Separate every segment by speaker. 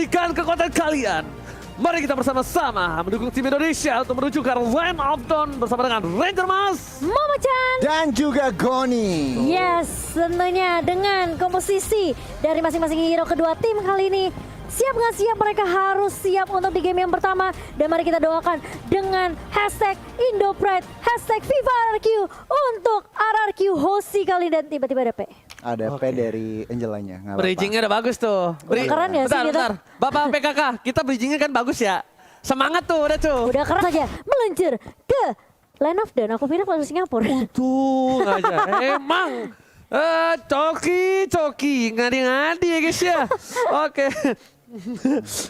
Speaker 1: berikan kekuatan kalian. Mari kita bersama-sama mendukung tim Indonesia untuk menuju ke Land of Dawn bersama dengan Ranger Mas,
Speaker 2: Momo-chan,
Speaker 3: dan juga Goni.
Speaker 2: Yes, tentunya dengan komposisi dari masing-masing hero kedua tim kali ini. Siap nggak siap, mereka harus siap untuk di game yang pertama. Dan mari kita doakan dengan hashtag IndoPride, hashtag FIFA RRQ untuk RRQ Hoshi kali dan tiba-tiba ada P.
Speaker 3: Ada P dari Angelanya. nggak apa-apa.
Speaker 1: bridgingnya udah bagus tuh.
Speaker 2: Keren ya sih
Speaker 1: bentar,
Speaker 2: kita.
Speaker 1: bentar. Bapak PKK, kita bridgingnya kan bagus ya. Semangat tuh, udah tuh.
Speaker 2: Udah keren saja meluncur ke Land of Dawn. Aku pikir kalau Singapura.
Speaker 1: Untung aja, emang. Coki, ngadi-ngadi ya guys ya. Oke.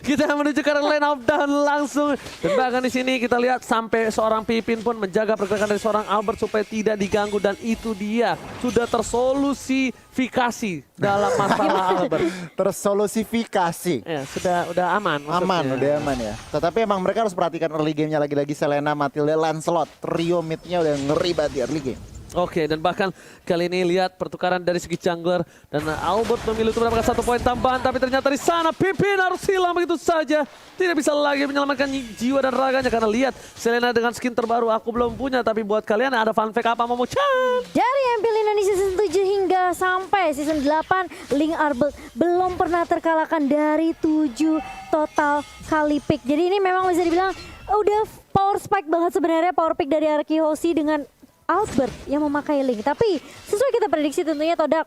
Speaker 1: Kita menuju ke Land of Dawn langsung. Dan bahkan di sini kita lihat sampai seorang Pipin pun menjaga pergerakan dari seorang Albert supaya tidak diganggu. Dan itu dia sudah tersolusifikasi dalam masalah Albert.
Speaker 3: Tersolusifikasi.
Speaker 1: Ya, udah aman.
Speaker 3: Aman,
Speaker 1: maksudnya.
Speaker 3: udah aman ya. Tetapi emang mereka harus perhatikan early game-nya lagi-lagi. Selena, Matilda, Lancelot. Trio mid-nya udah ngeri banget di early game.
Speaker 1: Oke, dan bahkan kali ini lihat pertukaran dari segi jungler dan Albert memilih untuk mendapatkan 1 poin tambahan, tapi ternyata di sana Pipin harus hilang begitu saja. Tidak bisa lagi menyelamatkan jiwa dan raganya karena lihat Selena dengan skin terbaru aku belum punya, tapi buat kalian ada fun fact apa Momo-chan?
Speaker 2: Dari MPL Indonesia season 7 hingga sampai season 8, Link Arbel belum pernah terkalahkan dari 7 total kali pick. Jadi ini memang bisa dibilang udah power spike banget sebenarnya power pick dari RRQ Hoshi dengan Albert yang memakai Link. Tapi sesuai kita prediksi tentunya Todak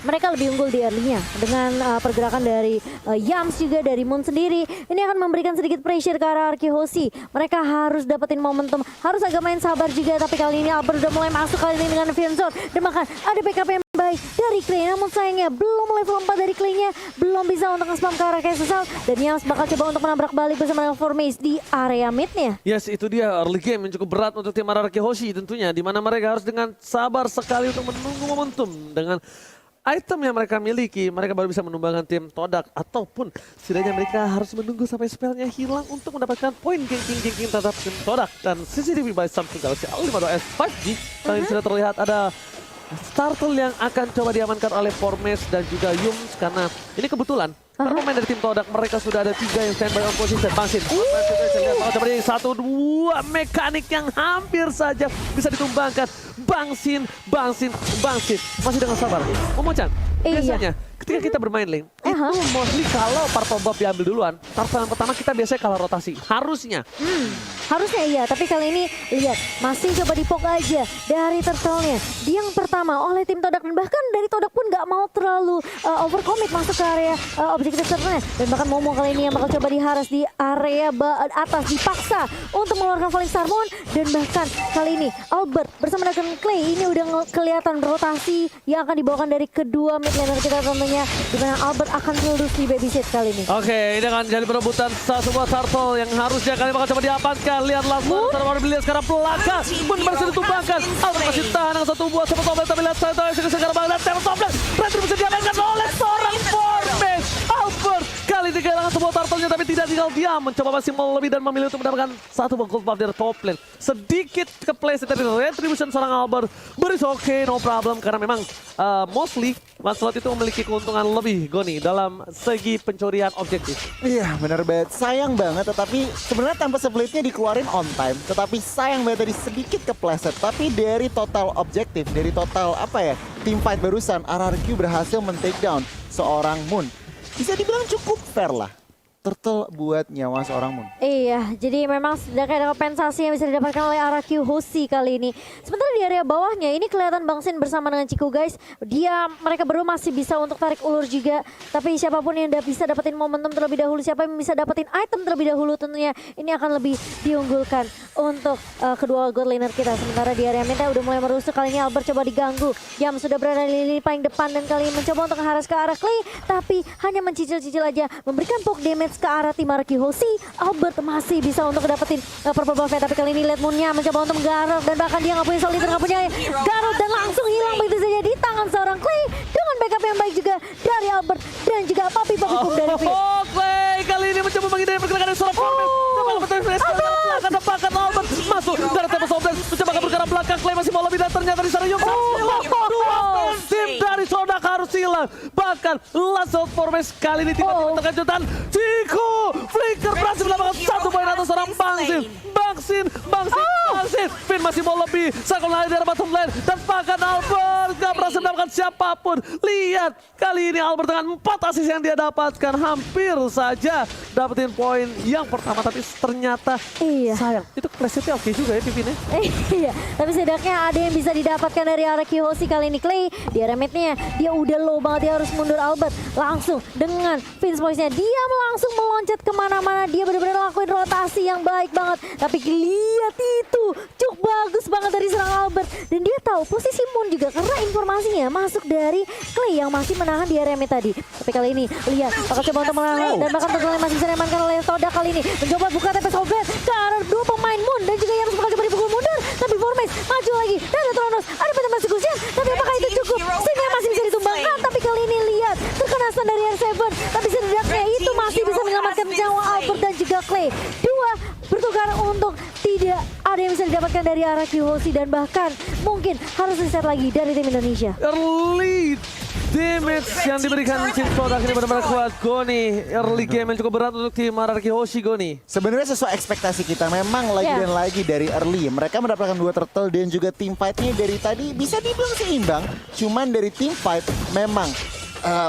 Speaker 2: mereka lebih unggul di early-nya dengan pergerakan dari Yams juga dari Moon sendiri. Ini akan memberikan sedikit pressure ke arah RRQ Hoshi. Mereka harus dapetin momentum, harus agak main sabar juga. Tapi kali ini Albert udah mulai masuk kali ini dengan Fion Zone. Dan bahkan ada backup yang baik dari Clay. Namun sayangnya belum level 4 dari Clay-nya. Belum bisa untuk nge-spam ke arah Kesesal. Dan Yams bakal coba untuk menabrak balik bersama dengan Formace di area mid-nya.
Speaker 1: Yes, itu dia early game yang cukup berat untuk tim RRQ Hoshi tentunya. Di mana mereka harus dengan sabar sekali untuk menunggu momentum. Dengan item yang mereka miliki, mereka baru bisa menumbangkan tim Todak. Ataupun setidaknya mereka harus menunggu sampai spellnya hilang untuk mendapatkan poin geng-geng terhadap tim Todak. Dan CCTV by Samsung Galaxy A52s 5G. Kali ini sudah terlihat ada Startle yang akan coba diamankan oleh Formes dan juga Yums. Karena ini kebetulan para pemain dari tim Todak mereka sudah ada 3 yang standby on position. Bangsin. Coba ini 1-2 mekanik yang hampir saja bisa ditumbangkan. Bangsin. Masih dengan sabar. Momo-chan, biasanya ketika kita bermain Link, itu mostly kalau Purple Buff diambil duluan, targetan pertama kita biasanya kalah rotasi. Harusnya.
Speaker 2: Harusnya iya, tapi kali ini lihat masih coba dipok aja dari turtle-nya. Yang pertama oleh tim Todak dan bahkan dari Todak pun nggak mau terlalu overcommit masuk ke area objektif turtle-nya. Dan bahkan Momo kali ini yang bakal coba diharas di area atas dipaksa untuk mengeluarkan Falling Star Moon. Dan bahkan kali ini Albert bersama dengan Clay ini udah kelihatan rotasi yang akan dibawakan dari kedua mid laner kita tentunya, di mana Albert akan lulus di babysit kali ini.
Speaker 1: Oke, ini akan jadi perebutan sebuah turtle yang harusnya kali bakal coba diamankan. Lihatlah baru dilihat sekarang belakang pun berhasil ditumbangkan. Albert masih tahan dengan 1 buah sama Toblet, tapi lihat saya sekarang banget Toblet berhasil bisa diamankan oleh seorang Formes. Albert kali ini kehilangan sebuah turtle-nya tapi tidak tinggal diam, mencoba masih mau lebih dan memilih untuk mendapatkan 1 buah gold buff dari top lane. Sedikit ke place dari retribution seorang Albert, but it's okay, no problem, karena memang mostly Lancelot itu memiliki keuntungan lebih Goni dalam segi pencurian objektif.
Speaker 3: Iya bener banget, sayang banget. Tetapi sebenarnya tanpa splitnya dikeluarin on time. Tetapi sayang banget tadi sedikit kepleset. Tapi dari total objektif, dari total apa ya, team fight barusan, RRQ berhasil men-take down seorang Moon. Bisa dibilang cukup fair lah. Turtle buat nyawa seorang Moon.
Speaker 2: Iya, jadi memang sudah kayak ada kompensasi yang bisa didapatkan oleh RRQ Hoshi kali ini. Sementara di area bawahnya ini kelihatan Bangsin bersama dengan Ciku guys. Mereka berdua masih bisa untuk tarik ulur juga. Tapi siapapun yang bisa dapetin momentum terlebih dahulu, siapa yang bisa dapetin item terlebih dahulu tentunya ini akan lebih diunggulkan untuk kedua god laner kita. Sementara di area mid udah mulai merusuk, kali ini Albert coba diganggu. Yam sudah berada di lini paling depan dan kali ini mencoba untuk mengharas ke arah Clay. Tapi hanya mencicil-cicil aja, memberikan poke damage ke arah tim RRQ Hoshi. Albert masih bisa untuk dapetin purple buff-nya, tapi kali ini Led Moon-nya mencoba untuk menggaruk dan bahkan dia nggak punya soliter, nggak punya garuk dan langsung hilang begitu saja di tangan seorang Clay dengan backup yang baik juga dari Albert dan juga papi pum dari Finn.
Speaker 1: Clay kali ini mencoba menghindari pergerakan dari seorang Formes. Akan depakan Albert masuk dari tembak Sobres, mencoba ke pergerakan belakang. Clay masih mau lebih dan ternyata di sana Yum. Dua tim dari Todak harus hilang. Bahkan mendapatkan last out Formation kali ini tiba-tiba terkejutan. Ciku Flicker berhasil mendapatkan 1 poin atas seorang Bangsin. Finn masih mau lebih. Sakon lari dari bottom lane dan bahkan Albert gak berhasil mendapatkan siapapun. Lihat kali ini Albert dengan 4 assist yang dia dapatkan hampir saja dapetin poin yang pertama, tapi ternyata sayang. Itu presetnya oke juga ya Pipin ya.
Speaker 2: Iya, tapi setidaknya ada yang bisa didapatkan dari arah Kiyoshi kali ini. Clay di area mid-nya dia udah low banget, dia harus mundur. Albert langsung dengan Vince Voice-nya dia langsung meloncat kemana-mana. Dia benar-benar lakuin rotasi yang baik banget. Tapi lihat itu, cukup bagus banget dari serang Albert. Dan dia tahu posisi Moon juga karena informasinya masuk dari Clay yang masih menahan di area mid tadi. Tapi kali ini lihat, bakal coba untuk menahan dan bahkan tentunya masih bisa diamankan oleh Todak kali ini. Mencoba buka TP Sobet ke arah 2 pemain Moon dan juga yang bakal coba dipukul mundur. Tapi Formes maju lagi dan ada Tronos, ada Phantom Persecution. Tapi apakah itu cukup? Sehingga masih bisa ditumbangkan. Tapi kali ini lihat, terkena stun dari R7. Tapi setidaknya itu masih bisa menyelamatkan nyawa Albert dan juga Clay. Dua bertukar untuk tidak ada yang bisa didapatkan dari arah Kiyoshi dan bahkan mungkin harus reset lagi dari tim Indonesia.
Speaker 1: Early damage yang diberikan tim Todak ini benar-benar kuat. Goni, early game yang cukup berat untuk tim RRQ Hoshi. Goni.
Speaker 3: Sebenarnya sesuai ekspektasi kita, memang lagi dan lagi dari early. Mereka mendapatkan 2 turtle dan juga team fight-nya dari tadi bisa dibilang seimbang. Cuman dari team fight memang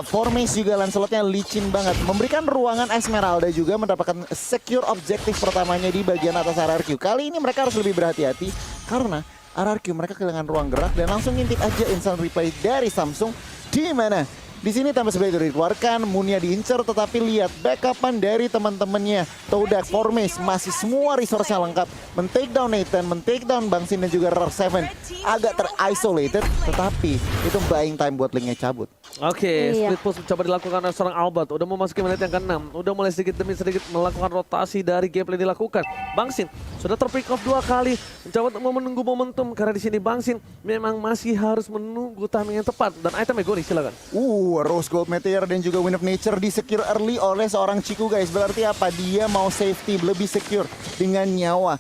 Speaker 3: Formes juga Lancelotnya licin banget. Memberikan ruangan Esmeralda juga mendapatkan secure objektif pertamanya di bagian atas RRQ. Kali ini mereka harus lebih berhati-hati karena RRQ mereka kehilangan ruang gerak dan langsung ngintip aja instant replay dari Samsung. Di mana di sini tanpa sebagai dikeluarkan, Munya diincer, tetapi lihat backupan dari teman-temannya. Todak, Formes masih semua resource-nya lengkap. Men-take down Nathan, men-take down Bangsin dan juga RR7 agak ter-isolated, tetapi itu buying time buat Link-nya cabut.
Speaker 1: Oke, split push coba dilakukan oleh seorang Albert. Udah mau masukin menit yang ke-6. Udah mulai sedikit demi sedikit melakukan rotasi dari gameplay dilakukan. Bangsin sudah terpick off 2 kali. Mencoba untuk menunggu momentum karena di sini Bangsin memang masih harus menunggu timing yang tepat. Dan itemnya Goni, silakan.
Speaker 3: Rose Gold Meteor dan juga Wind of Nature di-secure early oleh seorang Ciku guys. Berarti apa? Dia mau safety, lebih secure dengan nyawa.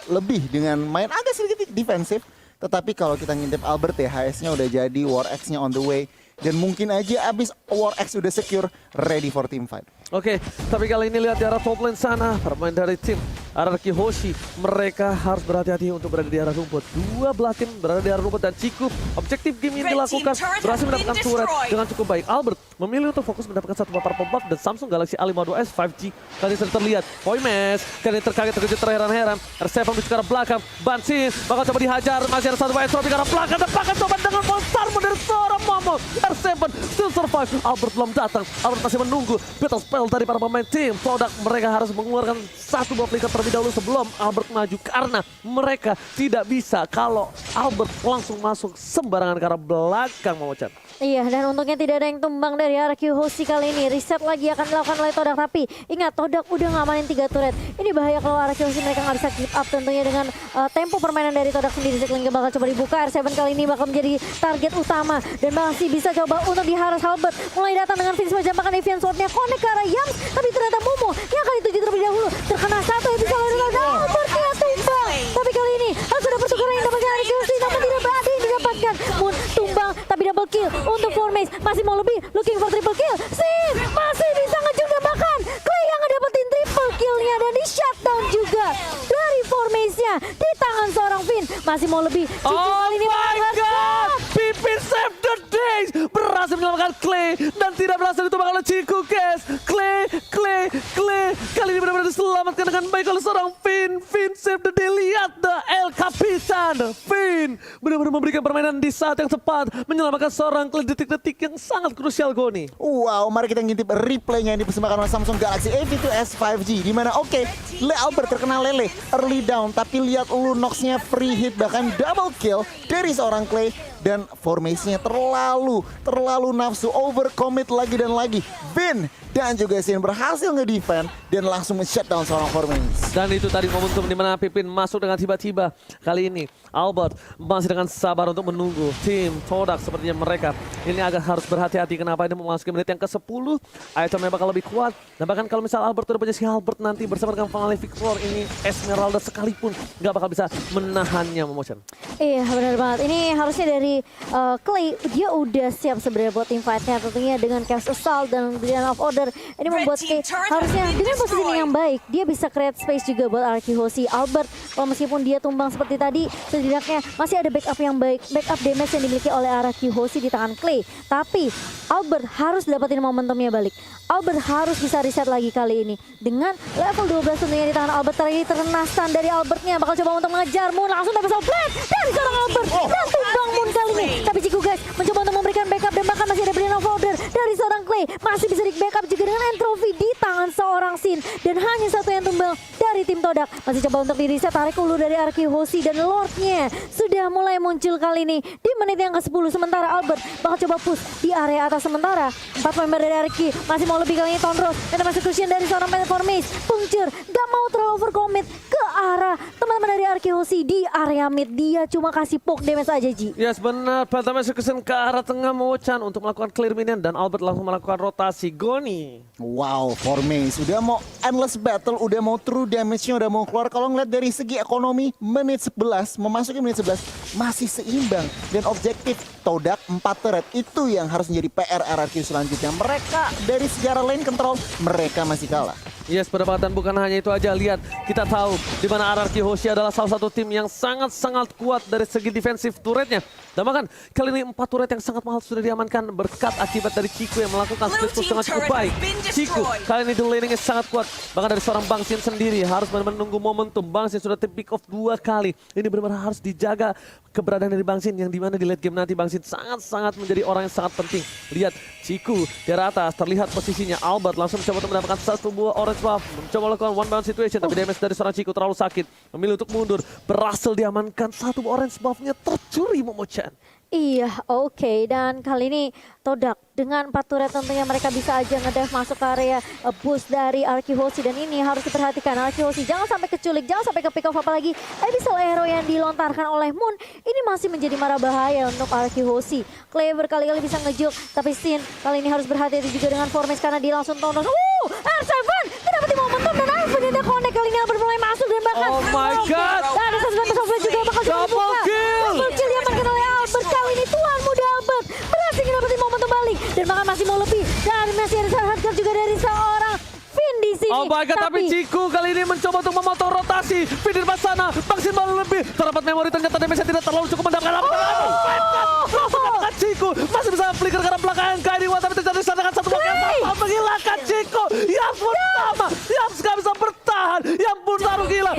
Speaker 3: Lebih dengan main agak sedikit defensif. Tetapi kalau kita ngintip Albert ya, HS-nya udah jadi, War X-nya on the way. Dan mungkin aja abis War X udah secure, ready for team fight.
Speaker 1: Oke, tapi kali ini lihat di arah top lane sana, permain dari tim RRQ Hoshi, mereka harus berhati-hati untuk berada di arah rumput. 2 belah tim berada di arah rumput dan Ciku objektif game yang dilakukan berhasil mendapatkan turret dengan cukup baik. Albert memilih untuk fokus mendapatkan 1 papar pop-up dan Samsung Galaxy A52s 5G tadi sudah terlihat. Poimes kali ini terkaget terheran-heran. R7 di arah belakang, Bansin bakal coba dihajar, masih ada 1 poin Tropi ke arah belakang dan bahkan coba dengan monster dari seorang Momo. R7 still survive, Albert belum datang, Albert masih menunggu battle spell dari para pemain tim Todak. Mereka harus mengeluarkan 1 buah flicker terlebih dahulu sebelum Albert maju karena mereka tidak bisa kalau Albert langsung masuk sembarangan ke arah belakang, Momo-chan.
Speaker 2: Iya, dan untungnya tidak ada yang tumbang dari RRQ Hoshi kali ini. Reset lagi akan dilakukan oleh Todak, tapi ingat Todak udah ngamanin 3 turret. Ini bahaya kalau RRQ Hoshi mereka nggak bisa keep up tentunya dengan tempo permainan dari Todak sendiri. Cycling bakal coba dibuka, R7 kali ini bakal menjadi target utama dan masih bisa coba untuk diharas. Albert mulai datang dengan Vince menjambakkan Evian Sword-nya connect ke arah Yams, tapi ternyata Momo yang kali tuju terlebih dahulu terkena 1 episode dari Albertnya tumbang. Tapi kali ini harus ada pertukaran yang dapatkan RRQ Hoshi, namun tidak ada yang didapatkan. Moon tumbang tapi double kill untuk Formes, masih mau lebih, looking for triple kill. Sin masih bisa ngejung dan bahkan Clay yang ngedapetin triple killnya dan di shutdown juga dari Formesnya di tangan seorang Finn. Masih mau lebih,
Speaker 1: Oh my god, Pipin save the days, berhasil menyelamatkan Clay dan tidak berhasil ditumbangkan oleh Ciku guys. Clay kali ini benar-benar diselamatkan dengan baik oleh seorang Finn. Finn save the day, lihat the El Capitan. Finn benar-benar memberikan permainan di saat yang tepat, menyelamatkan seorang Clay detik-detik yang sangat krusial, Goni.
Speaker 3: Wow, mari kita ngintip replaynya yang dipersembahkan oleh Samsung Galaxy A52s 5G. Dimana Albert terkena lele, early down, tapi lihat Lunox-nya free hit, bahkan double kill dari seorang Clay. Dan formasinya terlalu nafsu, overcommit lagi dan lagi. Vin dan juga Sin berhasil nge-defend dan langsung men-shutdown seorang Formains.
Speaker 1: Dan itu tadi momentum di mana Pipin masuk dengan tiba-tiba. Kali ini Albert masih dengan sabar untuk menunggu tim Todak sepertinya mereka. Ini agak harus berhati-hati kenapa ini memasuki menit yang ke-10. Itemnya bakal lebih kuat. Dan bahkan kalau misal Albert udah punya si Albert nanti bersama dengan finale Victor ini Esmeralda sekalipun nggak bakal bisa menahannya Momocan.
Speaker 2: Iya benar banget. Ini harusnya dari Clay, dia udah siap sebenarnya buat team fight-nya tentunya dengan Chaos Assault dan Brilliant of Order. Ini membuat Clay harusnya dengan posisi yang baik, dia bisa create space juga buat Arky Hoshi. Albert, kalau meskipun dia tumbang seperti tadi, setidaknya masih ada backup yang baik, backup damage yang dimiliki oleh Arky Hoshi di tangan Clay. Tapi Albert harus dapetin momentumnya balik. Albert harus bisa reset lagi kali ini. Dengan level 12 tentunya di tangan Albert tadi terkena stun dari Albertnya. Bakal coba untuk mengejar Moon, langsung dapat blade dari seorang Albert. Dan tumbang Moon kali ini. Tapi Ciku guys mencoba untuk memberikan backup dan bahkan masih ada Brilliant of Order dari seorang Clay. Masih bisa di backup juga dengan entropy di tangan seorang Sin. Dan hanya satu yang tumbang dari tim Todak. Masih coba untuk di reset, tarik ulu dari Arky Hoshi dan Lordnya sudah mulai muncul kali ini di menit yang ke-10. Sementara Albert bakal coba push di area atas sementara. 4 member dari Arky masih mau lebih kali ini Tondros. Dan execution dari seorang Formace. Puncture gak mau terlalu overcommit ke arah teman-teman dari Arky Hoshi di area mid. Dia cuma kasih poke damage aja Ji.
Speaker 1: Yes benar, Phantom Execution ke arah tengah Momocan untuk melakukan clear minion dan Albert langsung melakukan rotasi. Goni.
Speaker 3: Wow, Formace udah mau endless battle, udah mau true damage-nya udah mau keluar. Kalau ngeliat dari segi ekonomi, menit 11, memasuki menit 11 masih seimbang. Dan objektif Todak 4 turret itu yang harus menjadi PR RRQ selanjutnya. Mereka dari sejarah lane control, mereka masih kalah.
Speaker 1: Yes, berdekatan bukan hanya itu aja. Lihat, kita tahu di mana Ararki Hoshi adalah salah satu tim yang sangat-sangat kuat dari segi defensif turretnya. Dan bahkan kali ini 4 turret yang sangat mahal sudah diamankan berkat akibat dari Ciku yang melakukan split push dengan cukup baik. Ciku kali ini di laningnya sangat kuat. Bahkan dari seorang Bangsin sendiri harus menunggu momentum. Bangsin sudah tim pick off 2 kali. Ini benar-benar harus dijaga keberadaan dari Bangsin yang dimana di late game nanti Bangsin sangat-sangat menjadi orang yang sangat penting. Lihat, Ciku di atas terlihat posisinya. Albert langsung mencoba untuk mendapatkan satu buah orange buff, mencoba melakukan one bound situation, tapi damage dari seorang Ciku terlalu sakit. Memilih untuk mundur, berhasil diamankan satu orange buff-nya tercuri Momo-chan.
Speaker 2: Iya, oke. Dan kali ini Todak dengan 4 turret tentunya mereka bisa aja ngedive masuk ke area boost dari Arky Hoshi. Dan ini harus diperhatikan Arky Hoshi jangan sampai keculik, jangan sampai ke pick off, apalagi abyssal arrow yang dilontarkan oleh Moon. Ini masih menjadi marah bahaya untuk Arky Hoshi. Clay berkali-kali bisa ngejuk, tapi Sin kali ini harus berhati-hati juga dengan Formace karena dia langsung tonton. R7 kenapa di momentum dan akhirnya connect kali ini Albert mulai masuk dan bahkan
Speaker 1: Oh my god.
Speaker 2: dan ada suspend of juga bakal coba
Speaker 1: Double
Speaker 2: buka.
Speaker 1: kill.
Speaker 2: Double kill diamankan oleh Albert kali ini. Tuan muda Albert berhasil dapetin momentum balik dan bahkan masih mau lebih dan masih ada hardcore juga dari seorang Finn di sini.
Speaker 1: Oh my god, tapi Ciku kali ini mencoba untuk memotong rotasi. Finn di depan sana, Bangsin malah lebih. Terdapat memori ternyata damage tidak terlalu cukup mendapatkan apa. Langsung mendapatkan Ciku. Masih bisa flicker ke arah belakang Kaidiwa, tapi terjadi sana dengan satu blok yang sama. Menghilangkan Ciku. Yang pertama, yang gak bisa bertahan. Yang pun taruh gila.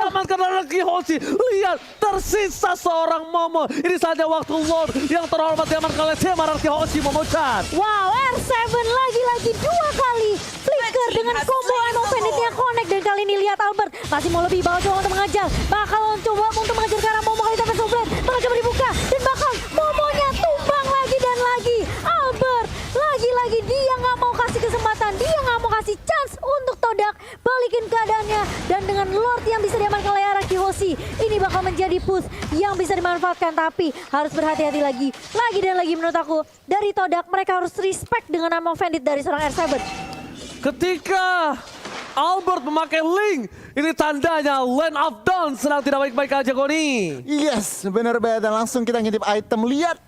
Speaker 1: Diamankan oleh Arky Hoshi. Lihat, tersisa seorang Momo. Ini saja waktu Lord yang terhormat diamankan oleh tim Arky Hoshi Momo-chan.
Speaker 2: Wow, R7 lagi-lagi 2 kali flicker dengan combo Emo Banditnya connect. Dan kali ini lihat Albert masih mau lebih, bakal coba untuk mengejar. Bakal coba untuk mengejar ke arah Momo kali tapi Soblet bakal coba dibuka. Dan bakal Momonya tumbang lagi dan lagi. Albert lagi-lagi dia nggak mau kasih kesempatan, dia nggak mau kasih chance untuk Todak balikin keadaannya. Dan dengan Lord yang bisa diamankan oleh Arky Hoshi, ini bakal menjadi push yang bisa dimanfaatkan. Tapi harus berhati-hati lagi dan lagi menurut aku. Dari Todak mereka harus respect dengan nama Bandit dari seorang R7.
Speaker 1: Ketika Albert memakai link, ini tandanya Land of Dawn sedang tidak baik-baik aja Goni.
Speaker 3: Yes, bener banget. Dan langsung kita ngintip item. Lihat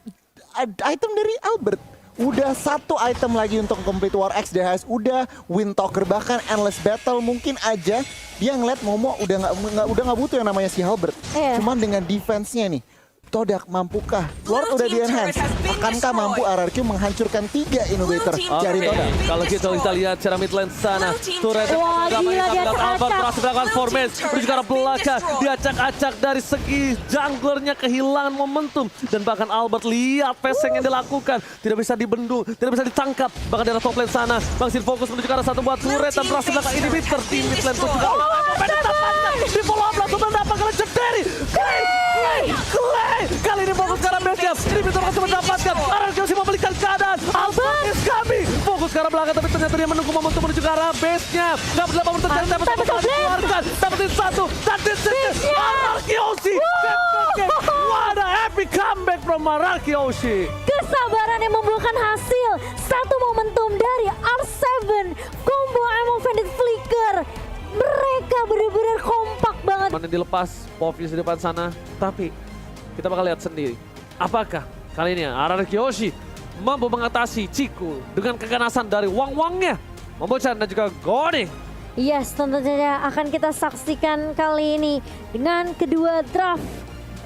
Speaker 3: item dari Albert. Udah 1 item lagi untuk complete War X DHS. Udah Wind Talker, bahkan Endless Battle. Mungkin aja dia ngeliat Momo udah nggak butuh yang namanya si Albert. Cuman dengan defense-nya nih, Todak mampukah? Lord udah di enhance. Akankah mampu RRQ menghancurkan 3 innovator dari Todak?
Speaker 1: Kalau kita lihat secara mid lane sana, turret
Speaker 2: Wah, gila, dia
Speaker 1: Albert
Speaker 2: acak.
Speaker 1: berhasil melakukan formation menuju ke arah belakang. Dia acak-acak dari segi junglernya kehilangan momentum. Dan bahkan Albert lihat facing yang dilakukan. Tidak bisa dibendung, tidak bisa ditangkap. Bahkan di arah top lane sana, Bangsin fokus menuju ke arah satu buat turret dan berhasil melakukan inhibitor. Di mid lane pun juga di follow up langsung apakah legendary? Clay! Kali ini fokus ke arah base-nya. Ini bisa langsung mendapatkan. RRQ Hoshi membalikan keadaan. Albert is coming. Fokus ke arah belakang, tapi ternyata dia menunggu momentum menuju ke arah base-nya. Gak berapa momentum terjadi, tapi sama dikeluarkan. Dapetin satu, dan disini RRQ Hoshi. What a epic comeback from RRQ Hoshi.
Speaker 2: Kesabaran yang membuahkan hasil. Satu momentum dari R7. Combo Ammo Bandit Flicker. Mereka benar-benar kompak banget.
Speaker 1: Mana dilepas, Povius di depan sana. Tapi kita bakal lihat sendiri. Apakah kali ini RRQ Hoshi mampu mengatasi Ciku dengan keganasan dari Wang-Wangnya. Momochan dan juga Goni.
Speaker 2: Yes, tentu saja akan kita saksikan kali ini dengan kedua draft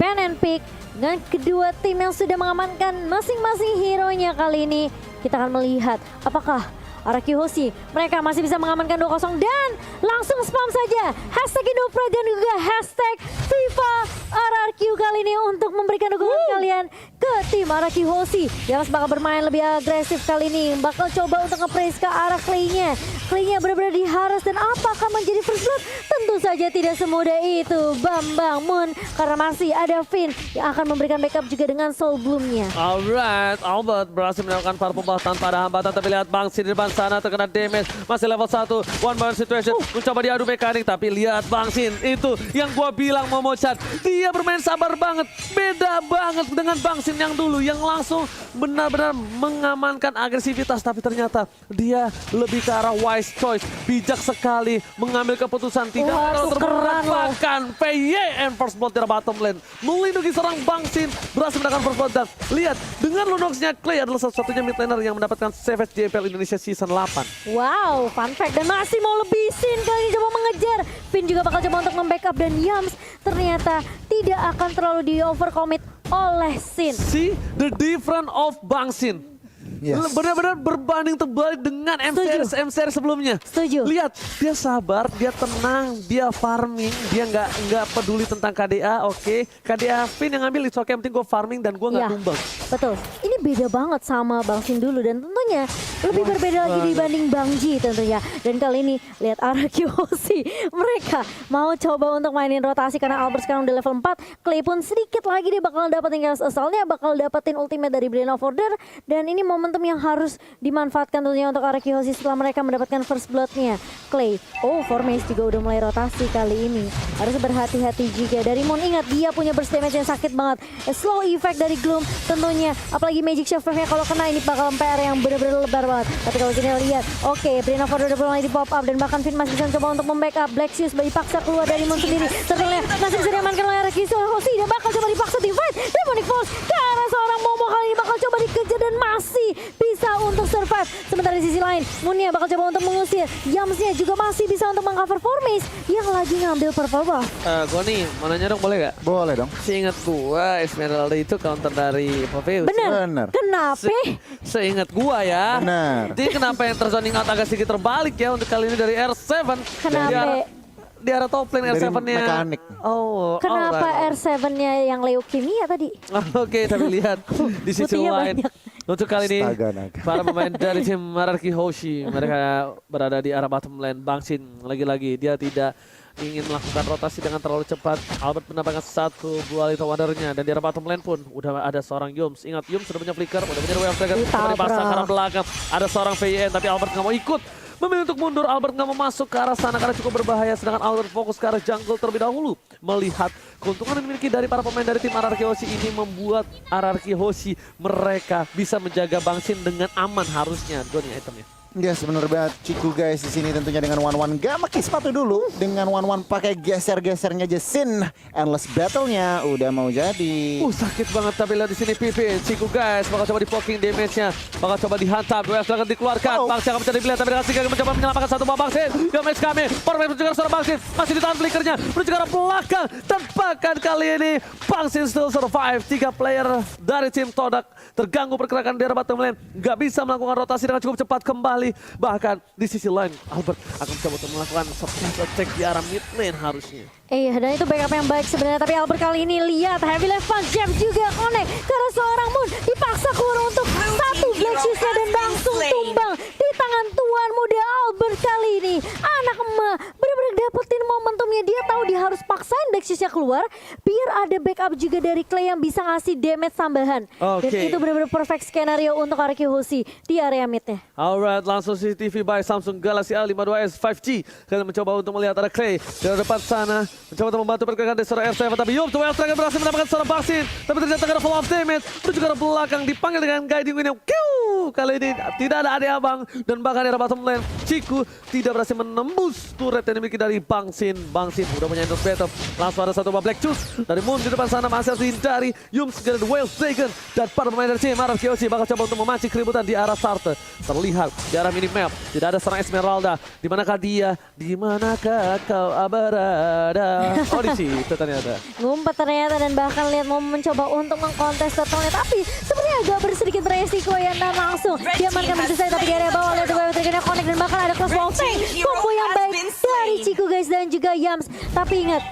Speaker 2: Pen and Pick, dengan kedua tim yang sudah mengamankan masing-masing hero-nya kali ini. Kita akan melihat apakah RRQ Hoshi mereka masih bisa mengamankan 2-0 dan langsung spam saja hashtag Indopra dan juga hashtag FIFA RRQ kali ini untuk memberikan dukungan kalian ke tim RRQ Hoshi. Yang bakal bermain lebih agresif kali ini, bakal coba untuk nge-praise ke arah Clay-nya. Clay-nya benar-benar diharas dan apakah menjadi first blood? Tentu saja tidak semudah itu Bambang Moon, karena masih ada Finn yang akan memberikan backup juga dengan Soul Bloom-nya.
Speaker 1: Alright, Albert berhasil melakukan purple buff tanpa ada hambatan, tapi lihat Bangsin di depan sana terkena damage, masih level 1, one man situation, mencoba diadu mekanik, tapi lihat Bangsin, itu yang gua bilang Momochan, dia bermain sabar banget, beda banget dengan Bangsin yang dulu, yang langsung benar-benar mengamankan agresivitas, tapi ternyata dia lebih ke arah wise choice, bijak sekali, mengambil keputusan, tidak terlalu terberat, bahkan PYN first blood dari bottom lane, melindungi serang Bangsin, berhasil mendapatkan first blood, dan lihat, dengan Lunox-nya Clay adalah satu-satunya mid laner yang mendapatkan Savage JPL Indonesia Season 8.
Speaker 2: Wow, fun fact, dan masih mau lebih Sin kali ini coba mengejar. Finn juga bakal coba untuk membackup dan Yams ternyata tidak akan terlalu di overcommit oleh Sin.
Speaker 1: See the difference of Bangsin.
Speaker 3: Yes.
Speaker 1: Benar-benar berbanding terbalik dengan M-Series sebelumnya.
Speaker 2: Setuju.
Speaker 1: Lihat, dia sabar, dia tenang, dia farming, dia nggak peduli tentang KDA. Oke, KDA Finn yang ngambil, it's okay, yang penting gue farming dan gue nggak tumbang.
Speaker 2: Betul. Ini beda banget sama Bang Sin dulu dan tentunya lebih berbeda lagi dibanding Bang Ji tentunya. Dan kali ini lihat RRQ Hoshi, mereka mau coba untuk mainin rotasi karena Albert sekarang udah level 4. Clay pun sedikit lagi dia bakal dapetin Chaos Assault-nya, bakal dapetin ultimate dari Brain of Order, dan ini momentum yang harus dimanfaatkan tentunya untuk RRQ Hoshi setelah mereka mendapatkan first blood-nya. Clay, Formace juga udah mulai rotasi kali ini. Harus berhati-hati juga. Dari Moon, ingat dia punya burst damage yang sakit banget. Slow effect dari Gloom tentunya. Apalagi Magic Shield Wave-nya kalau kena ini bakal PR yang benar-benar lebar banget. Tapi kalau kita lihat, oke, Brain of Order udah mulai di pop up dan bahkan Finn masih bisa coba untuk membackup. Blaxius dipaksa keluar dari Moon sendiri. Ternyata masih bisa diamankan oleh RRQ Hoshi dan bakal coba dipaksa tim fight. Demonic Force ke arah seorang Momo kali ini bakal coba dikejar dan masih bisa untuk survive. Sementara di sisi lain, Moon-nya bakal coba untuk mengusir. Yams-nya juga masih bisa untuk mengcover Formace yang lagi ngambil purple buff.
Speaker 1: Gue nih, mau nanya dong, boleh gak?
Speaker 3: Boleh dong.
Speaker 1: Seingat gua, Esmeralda itu counter dari Poveus.
Speaker 2: Bener. Kenapa?
Speaker 1: Seingat gua ya.
Speaker 3: Benar.
Speaker 1: Jadi kenapa yang terzoning out agak sedikit terbalik ya untuk kali ini dari R7?
Speaker 2: Kenapa?
Speaker 1: Di arah top lane
Speaker 3: Dari
Speaker 1: R7-nya.
Speaker 3: mekanik.
Speaker 1: Oh,
Speaker 2: Kenapa
Speaker 1: alright.
Speaker 2: R7-nya yang leukemia tadi?
Speaker 1: Oke, tapi lihat di sisi
Speaker 2: Putihnya
Speaker 1: lain.
Speaker 2: banyak.
Speaker 1: Untuk kali ini,
Speaker 3: Astaga, naga.
Speaker 1: para pemain dari tim RRQ Hoshi, mereka berada di arah bottom lane. Bangsin, lagi-lagi dia tidak ingin melakukan rotasi dengan terlalu cepat. Albert mendapatkan satu buah Little Wonder-nya, dan di arah bottom lane pun udah ada seorang Yums. Ingat, Yums sudah punya flicker, udah punya Way of Dragon, coba dipasang ke arah belakang. Ada seorang VN, tapi Albert nggak mau ikut. Memilih untuk mundur, Albert nggak mau masuk ke arah sana karena cukup berbahaya. Sedangkan Albert fokus ke arah jungle terlebih dahulu. Melihat keuntungan yang dimiliki dari para pemain dari tim RRQ Hoshi ini membuat RRQ Hoshi mereka bisa menjaga Bangsin dengan aman harusnya. Goni itemnya.
Speaker 3: Yes, bener banget. Ciku guys di sini tentunya dengan one-one gak pakai sepatu dulu. Dengan one-one pakai geser-gesernya aja Sin. Endless battle-nya udah mau jadi.
Speaker 1: Sakit banget, tapi lihat di sini PP. Ciku guys bakal coba di poking damage-nya. Bakal coba dihantam. Wes akan dikeluarkan. Bangsin akan mencari pilihan, tapi dengan Sika mencoba menyelamatkan satu buah Bangsin. Damage kami. Formace mencegah seorang Bangsin. Masih ditahan flickernya. Menuju ke arah belakang. Tempakan kali ini. Bangsin still survive. 3 player dari tim Todak terganggu pergerakan di arah bottom lane. Gak bisa melakukan rotasi dengan cukup cepat kembali. Bahkan di sisi lain, Albert akan coba untuk melakukan surprise attack di arah mid lane harusnya.
Speaker 2: Iya, dan itu backup yang baik sebenarnya. Tapi Albert kali ini lihat Heavy Left Punch Jam juga connect karena seorang Moon dipaksa keluar untuk satu Blackshield-nya dan langsung tumbang di tangan tuan muda Albert kali ini. Anak emak benar-benar dapetin momentumnya. Dia tahu dia harus paksain Blackshield-nya keluar keluar, biar ada backup juga dari Clay yang bisa ngasih damage tambahan. Dan
Speaker 1: Oke.
Speaker 2: itu benar-benar perfect skenario untuk RQ Hoshi di area midnya.
Speaker 1: Alright, langsung CCTV by Samsung Galaxy A52s 5G. Kalian mencoba untuk melihat ada Clay dari depan sana. Mencoba untuk membantu pergerakan dari seorang R7. Tapi Yup, coba R7 berhasil mendapatkan seorang vaksin. Tapi ternyata ada follow up damage. Menuju ke arah belakang, dipanggil dengan guiding wind yang kali ini tidak ada adik abang. Dan bahkan di arah bottom lane, Ciku tidak berhasil menembus turret yang dimiliki dari Bangsin. Bangsin udah punya endorse battle. Langsung ada satu Black Juice dari Moon di depan sana. Masih harus dihindari. Yum segera The Whale Dragon. Dan para pemain dari tim RQ Hoshi bakal coba untuk memancing keributan di arah starter. Terlihat di arah minimap tidak ada seorang Esmeralda. Di manakah dia? Di manakah kau berada? Oh di situ ternyata.
Speaker 2: Ngumpet ternyata dan bahkan lihat mau mencoba untuk mengkontes turtle-nya. Tapi sebenarnya agak bersedikit beresiko ya. Dan langsung diamankan begitu saja. Tapi di area bawah lihat Wave Dragon-nya connect. Dan bahkan ada cross wall fang. Combo yang baik dari Ciku guys dan juga Yams. Tapi ingat,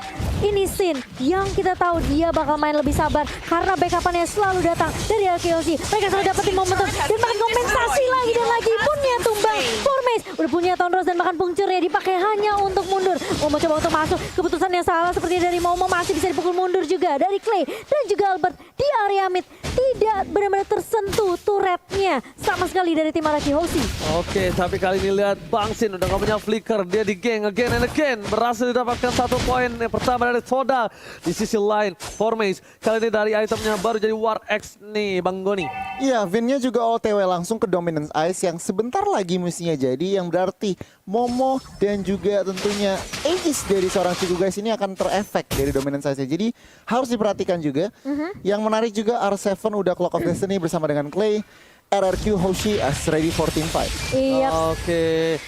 Speaker 2: ini Sin yang kita tahu dia bakal main lebih sabar karena backupannya selalu datang dari RQ Hoshi. Mereka selalu dapetin momentum dan makin kompensasi lagi dan lagi punya tumbang. Formace udah punya Tondros dan makan puncturnya dipakai hanya untuk mundur. Momo coba untuk masuk, keputusan yang salah seperti dari Momo masih bisa dipukul mundur juga dari Clay dan juga Albert di area mid. Tidak benar-benar tersentuh turretnya sama sekali dari tim RQ Hoshi.
Speaker 1: Oke, tapi kali ini lihat Bangsin udah gak punya flicker. Dia di geng again and again. Berhasil didapatkan 1 poin yang pertama dari Soda. Di sisi lain, Formace kali ini dari itemnya baru jadi War X nih, Bang Goni.
Speaker 3: Iya, Vinnya juga OTW langsung ke Dominance Ice yang sebentar lagi mestinya jadi, yang berarti Momo dan juga tentunya Aegis dari seorang Ciku guys ini akan terefek dari Dominance Ice. Jadi harus diperhatikan juga. Yang menarik juga R7 udah Clock of Destiny bersama dengan Clay. RRQ Hoshi as ready for team fight.
Speaker 2: Iya.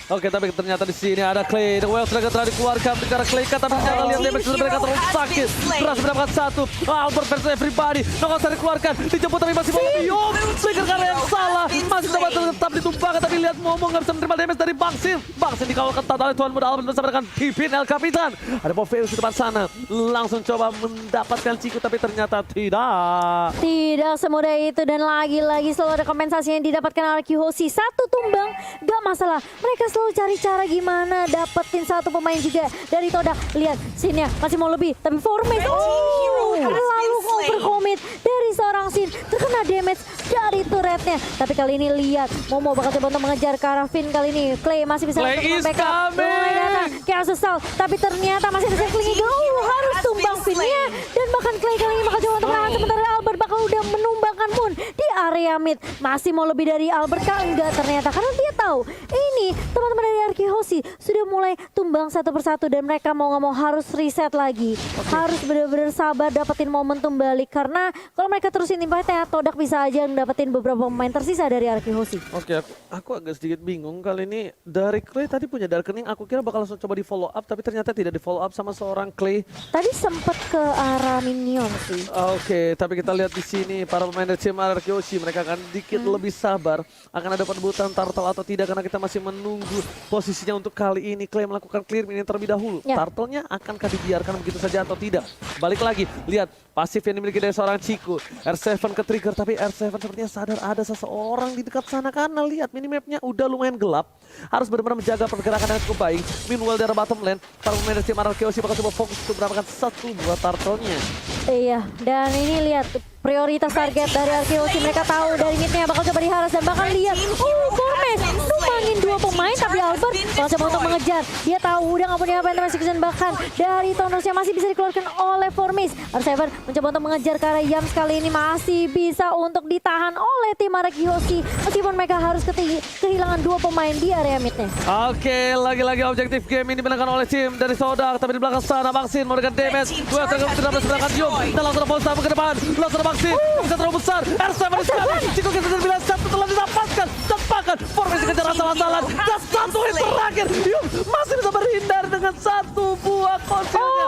Speaker 1: Oke, tapi ternyata di sini ada Clay. The Whale Dragon telah dikeluarkan di arah Clay. Tapi ternyata lihat damage mereka terlalu sakit. Berhasil mendapatkan 1. Albert versus everybody. Nongol saya dikeluarkan. Dijemput tapi masih mau Yum. Trigger karena yang salah. Masih dapat tetap ditumbangkan. Tapi lihat Momo nggak bisa menerima damage dari Bangsin. Bangsin dikawal ketat oleh Tuan Muda Albert bersama dengan Pipin El Capitan. Ada Boveus di depan sana. Langsung coba mendapatkan Ciku tapi ternyata tidak.
Speaker 2: Tidak semudah itu dan lagi-lagi selalu ada kompensasi yang didapatkan RQ Hoshi. 1 tumbang, gak masalah. Mereka selalu cari cara gimana dapetin 1 pemain juga dari Todak. Lihat, Sinnya masih mau lebih, tapi Formace terlalu overcommit dari seorang Sin. Terkena damage dari turretnya. Tapi kali ini lihat, Momo bakal coba untuk mengejar ke arah Finn kali ini. Clay masih bisa
Speaker 1: Clay is
Speaker 2: backup. Mulai datang, Chaos Assault. Tapi ternyata masih ada Circling Eagle. Harus tumbang Finn-nya. Dan bahkan Clay kali ini bakal coba untuk menahan. Sementara Albert bakal udah menumbangkan Moon di area mid. Masih mau lebih dari Albert kah? Enggak ternyata. Karena dia tahu ini teman-teman dari RQ Hoshi sudah mulai tumbang satu persatu. Dan mereka mau nggak mau harus reset lagi. Harus benar-benar sabar dapetin momentum balik. Karena kalau mereka terusin impactnya, Todak bisa aja dapetin beberapa pemain tersisa dari RQ Hoshi.
Speaker 1: Oke, aku agak sedikit bingung kali ini. Dari Clay tadi punya Darkening, aku kira bakal langsung coba di follow up, tapi ternyata tidak di follow up sama seorang Clay.
Speaker 2: Tadi sempet ke arah minion sih.
Speaker 1: Oke, tapi kita lihat di sini para pemain dari tim RQ Hoshi mereka akan dikit lebih sabar. Akan ada perebutan turtle atau tidak karena kita masih menunggu posisinya untuk kali ini. Clay melakukan clear minion terlebih dahulu.
Speaker 2: Ya.
Speaker 1: Turtle-nya akankah dibiarkan begitu saja atau tidak? Balik lagi, lihat pasif yang dimiliki dari seorang Ciku. R7 ke trigger, tapi R7 sepertinya sadar ada seseorang di dekat sana karena lihat minimapnya udah lumayan gelap. Harus benar-benar menjaga pergerakan yang cukup baik. Meanwhile dari bottom lane, para pemain dari tim RQ Hoshi bakal coba fokus untuk mendapatkan 1 buah turtle-nya.
Speaker 2: Iya, dan ini lihat prioritas target dari RQ Hoshi. Mereka tahu dari midnya bakal coba diharas dan bahkan lihat, Formace numbangin 2 pemain tapi Albert bakal coba untuk mengejar. Dia tahu udah nggak punya apa-apa execution, bahkan dari Tondrosnya masih bisa dikeluarkan oleh Formace. R7 mencoba untuk mengejar ke arah Yams kali ini masih bisa untuk ditahan oleh tim RQ Hoshi meskipun mereka harus kehilangan 2 pemain di area midnya.
Speaker 1: Oke, lagi-lagi objektif game ini dimenangkan oleh tim dari Sodak, tapi di belakang sana Bangsin memberikan damage. Dua tergabung tidak berseberangan Yum dan langsung ada Polsta ke depan. Langsung ada Bangsin, bisa terlalu besar. R7 sekali, Ciku kita terbilang 1 telah didapatkan. Tepakan, Formace kejar masalah dan 1 hit terakhir. Yum masih bisa berhindar dengan 1 buah konsilnya.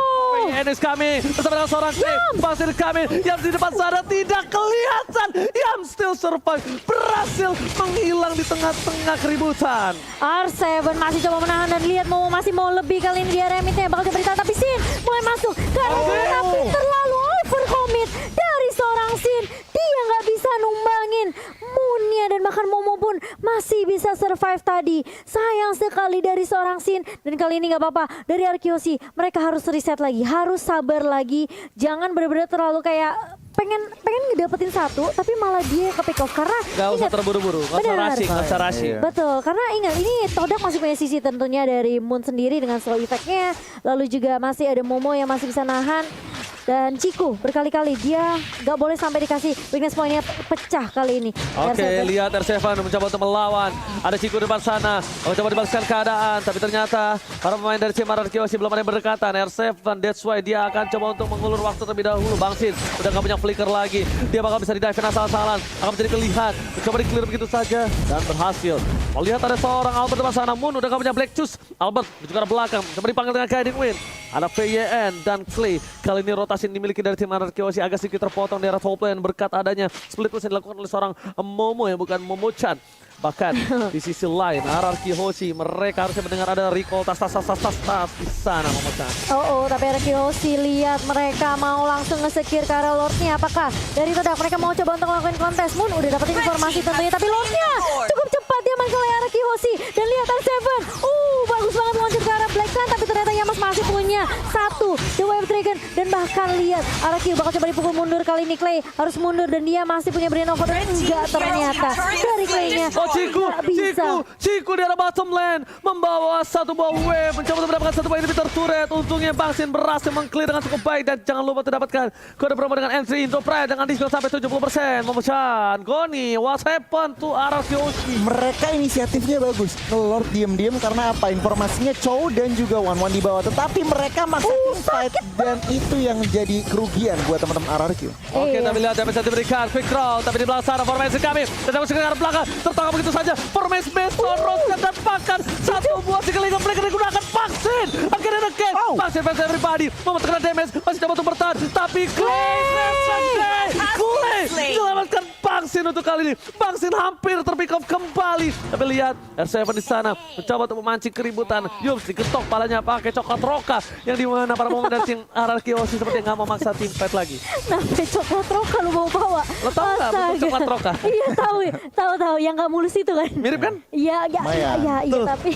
Speaker 1: Enes kami bersama dengan seorang Clay. Bangsin kami yang di depan sana tidak kelihatan. Yam still survive, berhasil menghilang di tengah-tengah keributan.
Speaker 2: R7 masih coba menahan dan lihat Momo masih mau lebih kali ini di area midnya. Bakal coba ditahan tapi Sin mulai masuk ke arah Sin tapi terlalu overcommit dari seorang Sin. Dia nggak bisa numbangin Moon Munia dan bahkan Momo pun masih bisa survive tadi. Sayang sekali dari seorang Sin. Dan kali ini nggak apa-apa, dari Arkeosi mereka harus reset lagi, harus sabar lagi. Jangan benar-benar terlalu kayak pengen ngedapetin satu tapi malah dia yang ke pick off karena
Speaker 1: Gak usah
Speaker 2: ingat,
Speaker 1: terburu-buru, gak usah
Speaker 2: benar.
Speaker 1: rushing, gak usah rushing.
Speaker 3: Iya.
Speaker 2: betul, karena ingat ini Todak masih punya sisi tentunya dari Moon sendiri dengan slow effect-nya. Lalu juga masih ada Momo yang masih bisa nahan. Dan Ciku berkali-kali dia gak boleh sampai dikasih weakness point-nya pecah kali ini.
Speaker 1: Oke,
Speaker 2: R7.
Speaker 1: lihat R7 mencoba untuk melawan. Ada Ciku di depan sana, mencoba dibalaskan keadaan. Tapi ternyata para pemain dari tim Arkeosi belum ada yang berdekatan. R7, that's why dia akan coba untuk mengulur waktu terlebih dahulu. Bangsin udah gak punya flicker lagi. Dia bakal bisa di-dive asal-asalan. Akan menjadi kelihat. Mencoba di-clear begitu saja. Dan berhasil. Melihat ada seorang Albert di depan sana. Moon udah gak punya Black Juice. Albert juga ke belakang. Coba dipanggil dengan Guiding Wind. Ada VYN dan Clay. Kali ini rotasi yang dimiliki dari tim Arkeosi agak sedikit terpotong di arah top lane berkat adanya split push yang dilakukan oleh seorang Momo yang bukan Momo-chan. Bahkan di sisi lain Arkeosi mereka harusnya mendengar ada recall tas di sana Momo-chan.
Speaker 2: Tapi Arkeosi lihat mereka mau langsung nge-secure ke arah Lordnya. Apakah dari Todak mereka mau coba untuk ngelakuin kontes? Moon udah dapetin informasi tentunya, tapi Lordnya cukup cepat dia masuk oleh Arkeosi. Dan lihat R7, bagus banget meluncur ke arah Black Sun, tapi ternyata Yamas masih punya satu The Wave Dragon. Dan bahkan lihat Arkeosi bakal coba dipukul mundur kali ini. Clay harus mundur dan dia masih punya Brain of Water. Enggak, ternyata dari Clay-nya
Speaker 1: Ciku di arah bottom lane membawa satu buah wave, mencoba untuk mendapatkan satu buah inhibitor turret. Untungnya Bangsin berhasil meng-clear dengan cukup baik dan jangan lupa mendapatkan kode promo dengan entry into Pride dengan diskon sampai 70%. Momo-chan, Goni, what happened to Arkeosi?
Speaker 3: Mereka inisiatifnya bagus. Lord diem-diem karena apa? Informasinya Chow dan juga One di bawah. Tetapi mereka maksa fight dan itu yang jadi kerugian buat teman-teman RRQ.
Speaker 1: Oke,
Speaker 2: Iya.
Speaker 1: tapi lihat yang bisa diberikan quick draw, tapi di belakang sana formasi kami dan masuk ke arah belakang tertangkap begitu saja. Formasi Beston Roskan dan bahkan satu buah single mereka digunakan vaksin. Akhirnya nge-game. Vaksin fans everybody mau terkena damage, masih coba untuk bertahan, tapi Clay menyelamatkan Bangsin untuk kali ini. Bangsin hampir terpick off kembali. Tapi lihat R7 di sana mencoba untuk memancing keributan. Yups diketok palanya pakai coklat roka yang dimana para pemain dari tim Arkeosi seperti nggak mau maksa tim fight lagi.
Speaker 2: Sampai coklat roka lu bawa.
Speaker 1: Lo tau nggak bentuk coklat roka?
Speaker 2: Iya tahu yang nggak mulus itu kan.
Speaker 1: Mirip kan?
Speaker 2: Iya
Speaker 1: Tuh.
Speaker 2: tapi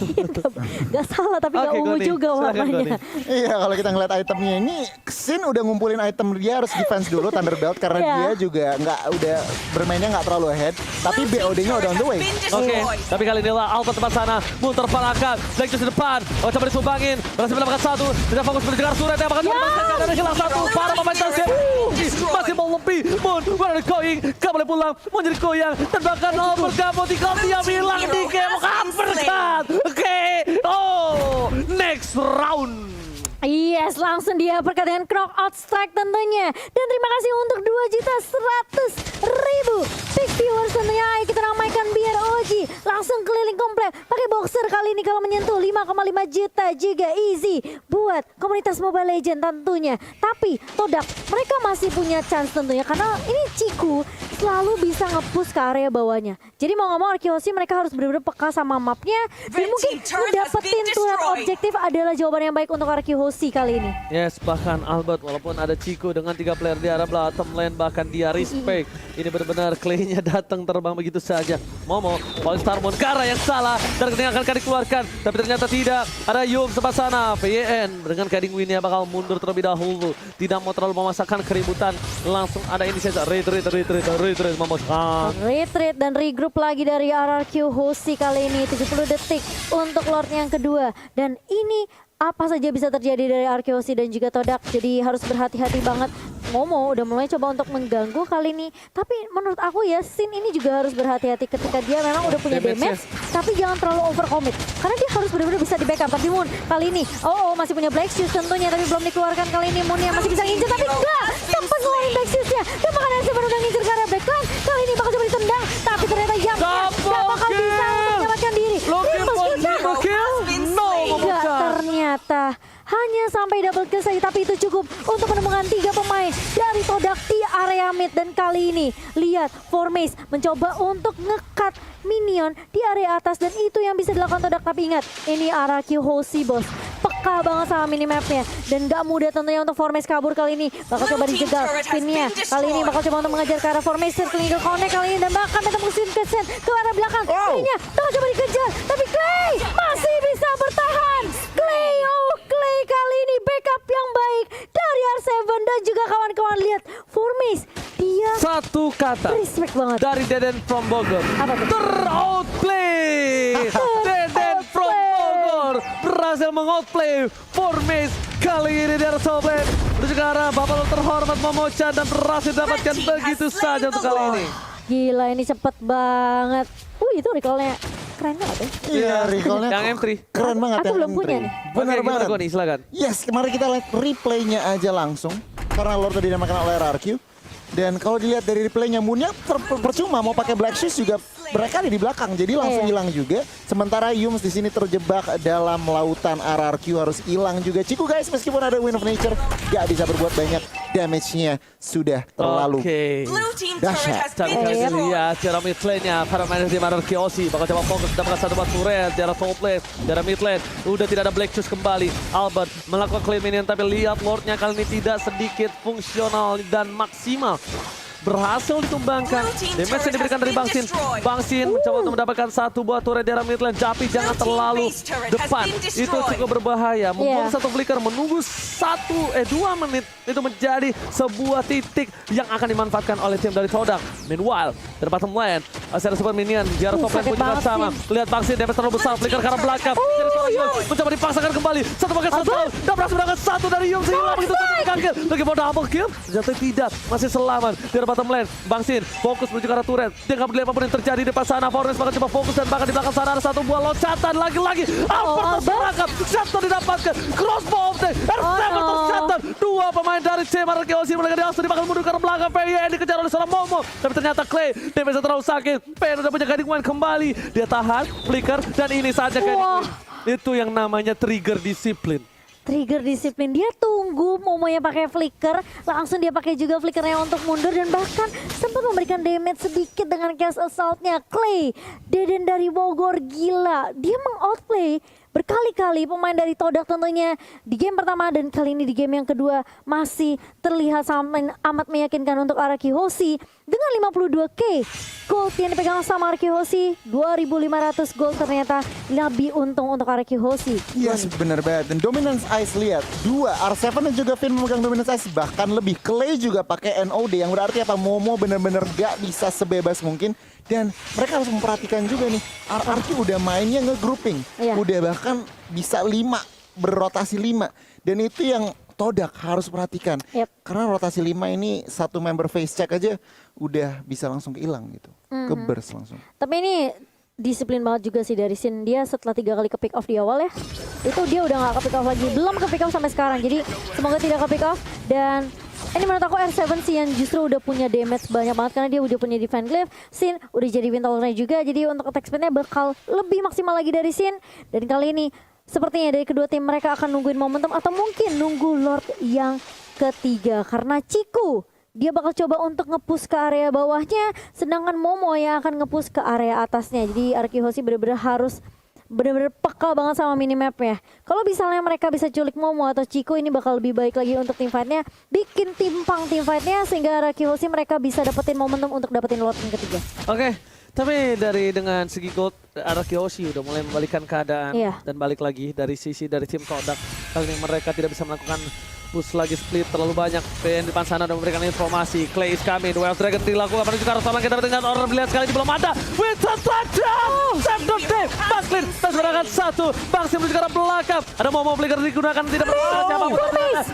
Speaker 2: nggak salah tapi nggak
Speaker 1: Oke,
Speaker 2: ungu
Speaker 1: Goni.
Speaker 2: juga
Speaker 1: Silakan,
Speaker 2: warnanya.
Speaker 3: Iya, kalau kita ngeliat itemnya ini, Xin udah ngumpulin item, dia harus defense dulu Thunderbelt karena
Speaker 2: Iya.
Speaker 3: dia juga udah bermainnya nggak terlalu ahead, tapi BOD-nya udah on the way.
Speaker 1: Oke, tapi kali ini lah Alpha tempat sana, Moon terpalahkan, Black Juice di depan, coba disumbangin, berhasil mendapatkan satu, tidak fokus mendengar surat yang bakal melepaskan dan hilang satu, para pemain Talsir, masih mau lebih, Moon, where are you going, gak boleh pulang, mau jadi goyang, dan bahkan Albert gak mau tinggal dia bilang di game, uppercut, oke, next round.
Speaker 2: Yes, langsung dia perkataan knockout strike tentunya. Dan terima kasih untuk 2.100.000 big viewers tentunya. Ayo kita ramaikan biar Oji langsung keliling komplek pakai boxer kali ini kalau menyentuh 5,5 juta juga easy buat komunitas Mobile Legends tentunya. Tapi Todak mereka masih punya chance tentunya karena ini Ciku selalu bisa nge-push ke area bawahnya. Jadi mau nggak mau Arkeosi mereka harus benar-benar peka sama mapnya dan mungkin dapetin turret objektif adalah jawaban yang baik untuk Arkeosi kali ini.
Speaker 1: Yes, bahkan Albert walaupun ada Ciku dengan 3 player di arah bottom lane bahkan dia respect. Ini benar-benar Clay-nya datang terbang begitu saja. Momo, Polestar Moon ke arah yang salah dan ketika akan dikeluarkan tapi ternyata tidak. Ada Yum sebelah sana, VYN dengan Guiding Wind-nya bakal mundur terlebih dahulu. Tidak mau terlalu memasakkan keributan. Langsung ada ini saja, retreat memasukkan.
Speaker 2: Retreat dan regroup lagi dari RRQ Hoshi kali ini 70 detik untuk Lord yang kedua. Dan ini apa saja bisa terjadi dari Arkeosi dan juga Todak. Jadi harus berhati-hati banget. Momo udah mulai coba untuk mengganggu kali ini. Tapi menurut aku ya Sin ini juga harus berhati-hati ketika dia memang udah punya damage. Tapi jangan terlalu overcommit. Karena dia harus benar-benar bisa di backup. Tapi Moon kali ini masih punya Black Shoes tentunya. Tapi belum dikeluarkan kali ini. Moon yang masih bisa ngincer. Tapi enggak sempat ngeluarin Black Shoes-nya. Dan bahkan Arsi baru udah ngincer ke arah Black Line. Kali ini bakal coba ditendang. Tapi ternyata Yamnya gak bakal bisa untuk menyelamatkan diri.
Speaker 1: Triple kill? No,
Speaker 2: Enggak, ternyata hanya sampai double kill saja, tapi itu cukup untuk menemukan 3 pemain dari Todak di area mid. Dan kali ini lihat Formace mencoba untuk nge-cut minion di area atas dan itu yang bisa dilakukan Todak. Tapi ingat, ini RRQ Hoshi bos, peka peka banget sama minimapnya. Dan gak mudah tentunya untuk Formes kabur kali ini. Bakal coba dijegal spinnya. Kali ini bakal coba untuk mengejar ke arah Formes. Circling ke connect kali ini. Dan bahkan ketemu Vincent ke arah belakang. Spinnya bakal coba dikejar. Tapi Clay masih bisa bertahan. Clay kali ini backup yang baik dari R7 dan juga kawan-kawan. Lihat Formes, dia
Speaker 1: Satu kata
Speaker 2: respect banget.
Speaker 1: dari Deden from Bogor.
Speaker 2: Apa tuh?
Speaker 1: Teroutplay. Deden from Bogor berhasil mengoutplay Formes kali ini dari Soblet. Menuju ke arah Bapak terhormat Momocha dan berhasil dapatkan begitu saja untuk kali ini.
Speaker 2: Gila, ini cepet banget. Itu recall-nya keren banget ya.
Speaker 3: Iya, recall-nya
Speaker 1: Yang M3.
Speaker 3: keren banget
Speaker 2: Aku
Speaker 3: yang
Speaker 2: belum
Speaker 3: M3.
Speaker 2: punya nih.
Speaker 3: Benar
Speaker 1: Oke,
Speaker 3: banget.
Speaker 1: gimana Goni, silakan.
Speaker 3: Yes, kemarin kita lihat replaynya aja langsung. Karena Lord tadi dinamakan oleh RRQ. Dan kalau dilihat dari replaynya Moonnya percuma mau pakai Black Shoes juga berkali di belakang. Jadi langsung
Speaker 2: Iya.
Speaker 3: hilang juga. Sementara Yums di sini terjebak dalam lautan RRQ harus hilang juga. Ciku guys meskipun ada Wind of Nature gak bisa berbuat banyak. Damage-nya sudah terlalu
Speaker 1: Oke.
Speaker 4: Blue team
Speaker 3: Dahsyat.
Speaker 4: turret has
Speaker 1: Tapi
Speaker 4: been
Speaker 1: kali ini
Speaker 4: destroyed.
Speaker 1: lihat cara mid lane-nya para main tim RRQ Aussie bakal coba fokus mendapatkan satu buat turret cara top lane, cara mid lane udah tidak ada Black Shoes kembali. Albert melakukan clean minion tapi lihat Lord-nya kali ini tidak sedikit fungsional dan maksimal. Berhasil ditumbangkan. Damage yang diberikan dari Bangsin. Bangsin mencoba untuk mendapatkan satu buah turret di arah mid lane. Tapi jangan terlalu depan. Itu cukup berbahaya. Membuang satu flicker menunggu 2 menit. Itu menjadi sebuah titik yang akan dimanfaatkan oleh tim dari Todak. Meanwhile, dari bottom lane. Ada super minion. Di arah top lane pun juga sama. Lihat Bangsin damage terlalu besar. Flicker karena belakang. Dari seorang Yul. Mencoba dipaksakan kembali. Satu pakai satu. Dan berhasil mendapatkan satu dari Yul. Sehingga begitu saja kill. Lagi mau double kill. Ternyata tidak. Masih selamat. Di arah bottom lane. Bangsin fokus menuju ke arah turret. Dia nggak peduli apapun yang terjadi di depan sana. Forest bakal coba fokus dan bahkan di belakang sana ada satu buah loncatan lagi-lagi. Albert terperangkap. Shutdown didapatkan. Crossbow of the R7 tercatat. 2 pemain dari tim RRQ Aussie mereka diangkat bakal mundur ke arah belakang. PYN dikejar oleh seorang Momo. Tapi ternyata Clay damage terlalu sakit. PYN udah punya guiding wind kembali. Dia tahan, flicker dan ini saja guiding wind. Itu yang namanya trigger disiplin.
Speaker 2: Trigger disiplin, dia tunggu Momonya pakai flicker, langsung dia pakai juga flickernya untuk mundur dan bahkan sempat memberikan damage sedikit dengan cast assault-nya. Clay, Deden dari Bogor gila, dia mengoutplay berkali-kali pemain dari Todak tentunya di game pertama dan kali ini di game yang kedua masih terlihat amat meyakinkan untuk RRQ Aussie dengan 52k gold yang dipegang sama RRQ Aussie. 2.500 gold ternyata lebih untung untuk RRQ Aussie.
Speaker 3: Yes, benar banget. Dan Dominance Ice lihat, 2 R7 dan juga Finn memegang Dominance Ice, bahkan lebih. Clay juga pakai NOD yang berarti apa? Momo benar-benar gak bisa sebebas mungkin. Dan mereka harus memperhatikan juga nih, RRQ udah mainnya nge-grouping.
Speaker 2: Iya.
Speaker 3: Udah bahkan bisa 5, berrotasi 5. Dan itu yang Todak harus perhatikan.
Speaker 2: Yep.
Speaker 3: Karena rotasi 5 ini satu member face check aja udah bisa langsung hilang gitu. Ke-burst langsung.
Speaker 2: Tapi ini disiplin banget juga sih dari Sin. Dia setelah 3 kali ke pick off di awal ya, itu dia udah gak ke pick off lagi. Belum ke pick off sampai sekarang. Jadi semoga tidak ke pick off. Dan ini menurut aku R7 sih yang justru udah punya damage banyak banget. Karena dia udah punya defense glyph. Sin udah jadi Windtallernya juga. Jadi untuk attack speednya bakal lebih maksimal lagi dari Sin. Dan kali ini sepertinya dari kedua tim mereka akan nungguin momentum. Atau mungkin nunggu Lord yang ketiga. Karena Ciku, dia bakal coba untuk nge-push ke area bawahnya, sedangkan Momo yang akan nge-push ke area atasnya. Jadi RRQ Aussie bener-bener harus bener-bener peka banget sama minimapnya. Kalau misalnya mereka bisa culik Momo atau Chico, ini bakal lebih baik lagi untuk tim fightnya. Bikin timpang tim fightnya sehingga RRQ Aussie mereka bisa dapetin momentum untuk dapetin Lord yang ketiga.
Speaker 1: Oke, tapi dengan segi gold, RRQ Aussie udah mulai membalikkan keadaan dan balik lagi dari sisi dari tim Todak. Kali ini mereka tidak bisa melakukan push lagi split terlalu banyak. PN di depan sana udah memberikan informasi. Clay is coming, Wild Dragon dilakukan menuju ke arah Todak. Kita dengar orang melihat sekali ini belum ada. With a touchdown! Save the day! Baslin, tas berangkat 1. Bangsin menuju ke arah belakang. Ada Momo flicker digunakan, tidak berhasil siapapun.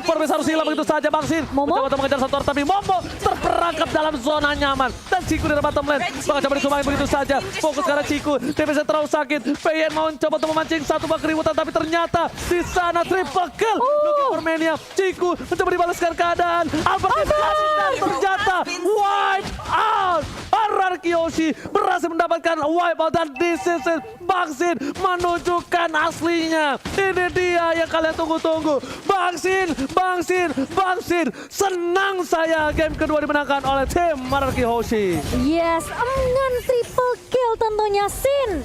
Speaker 1: Formes harus hilang begitu saja Bangsin. Mencoba untuk mengejar satu orang, tapi Momo terperangkap dalam zona nyaman. Dan Ciku di bottom lane. Bakal coba disumbangin begitu saja. Fokus ke arah Ciku. DPS terlalu sakit. PN mau coba untuk memancing satu buah keributan, tapi ternyata di sana triple kill. Looking for Mania. Ciku mencoba dibalaskan keadaan. Albert dan ternyata wipe out. RRQ Aussie berhasil mendapatkan wipe out dan this is it. Bangsin menunjukkan aslinya. Ini dia yang kalian tunggu-tunggu. Bangsin. Senang saya game kedua dimenangkan oleh tim RRQ Aussie.
Speaker 2: Yes, dengan triple kill tentunya Sin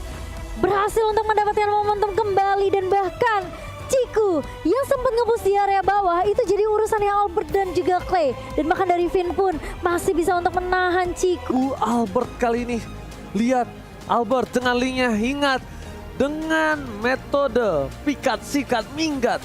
Speaker 2: berhasil untuk mendapatkan momentum kembali dan bahkan Ciku Ciku yang sempat ngebus di area bawah itu jadi urusannya Albert dan juga Clay. Dan bahkan dari Finn pun masih bisa untuk menahan Ciku.
Speaker 1: Albert kali ini, lihat Albert dengan linknya ingat dengan metode pikat, sikat, minggat.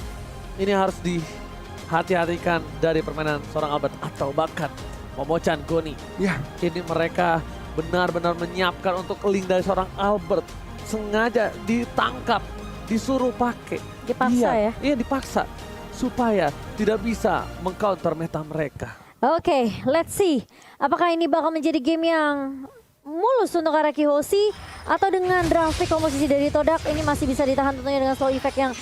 Speaker 1: Ini harus dihati-hatikan dari permainan seorang Albert atau bahkan Momochan, Goni.
Speaker 3: Ya,
Speaker 1: Ini mereka benar-benar menyiapkan untuk link dari seorang Albert. Sengaja ditangkap, disuruh pakai.
Speaker 2: Dipaksa ya?
Speaker 1: Iya dipaksa. Supaya tidak bisa mengcounter meta mereka.
Speaker 2: Oke, let's see. Apakah ini bakal menjadi game yang mulus untuk Araki Hoshi atau dengan drastik komposisi dari Todak ini masih bisa ditahan tentunya dengan slow effect yang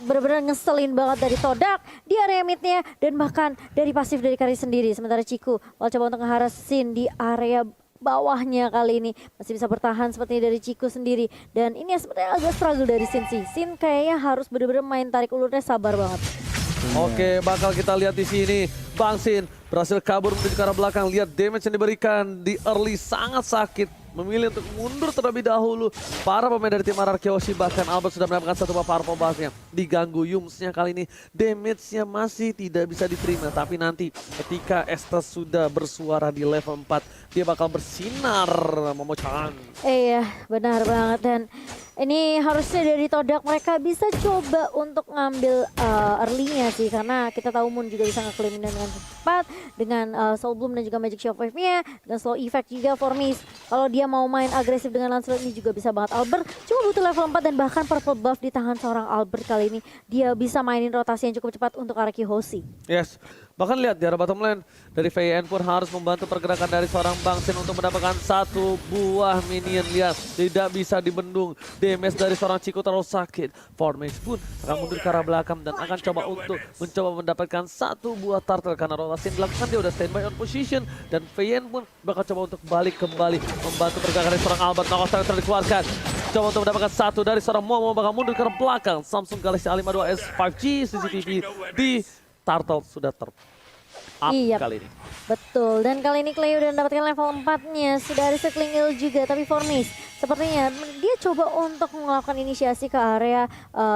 Speaker 2: benar-benar ngeselin banget dari Todak di area midnya dan bahkan dari pasif dari Kari sendiri. Sementara Ciku coba untuk ngeharas Sin di area bawahnya kali ini masih bisa bertahan seperti dari Ciku sendiri dan ini sebenarnya agak struggle dari Sin sih. Sin kayaknya harus benar-benar main tarik ulurnya sabar banget.
Speaker 1: Oke, bakal kita lihat di sini. Bang Sin berhasil kabur menuju ke arah belakang. Lihat damage yang diberikan di early sangat sakit. Memilih untuk mundur terlebih dahulu. Para pemain dari tim Araki Hoshi bahkan Albert sudah mendapatkan satu buah powerful buff-nya. Diganggu Yumsnya kali ini. Damage-nya masih tidak bisa diterima. Tapi nanti ketika Estes sudah bersuara di level 4. Dia bakal bersinar Momochan.
Speaker 2: Iya, benar banget dan ini harusnya dari Todak mereka bisa coba untuk ngambil early-nya sih karena kita tahu Moon juga bisa nge-claim dengan cepat dengan Soul Bloom dan juga Magic Shockwave Wave-nya dan slow effect juga for Miss. Kalau dia mau main agresif dengan Lancelot ini juga bisa banget. Albert cuma butuh level 4 dan bahkan purple buff di tangan seorang Albert kali ini dia bisa mainin rotasi yang cukup cepat untuk Araki Hoshi.
Speaker 1: Yes. Bahkan lihat di arah bottom lane dari VN pun harus membantu pergerakan dari seorang Bang Sin untuk mendapatkan satu buah minion. Lihat tidak bisa dibendung. Damage dari seorang Ciku terlalu sakit. Formage pun akan mundur ke arah belakang dan akan coba untuk mencoba mendapatkan satu buah turtle karena rotasi yang dilakukan dia udah standby on position dan VN pun bakal coba untuk balik kembali membantu pergerakan dari seorang Albert. Knockout yang terkeluarkan. Coba untuk mendapatkan satu dari seorang Momo bakal mundur ke arah belakang. Samsung Galaxy A52s 5G CCTV di Turtle sudah up
Speaker 2: Iya.
Speaker 1: kali ini.
Speaker 2: Betul, dan kali ini Clay udah mendapatkan level 4-nya, sudah ada Circling Hill juga, tapi Formis sepertinya dia coba untuk melakukan inisiasi ke area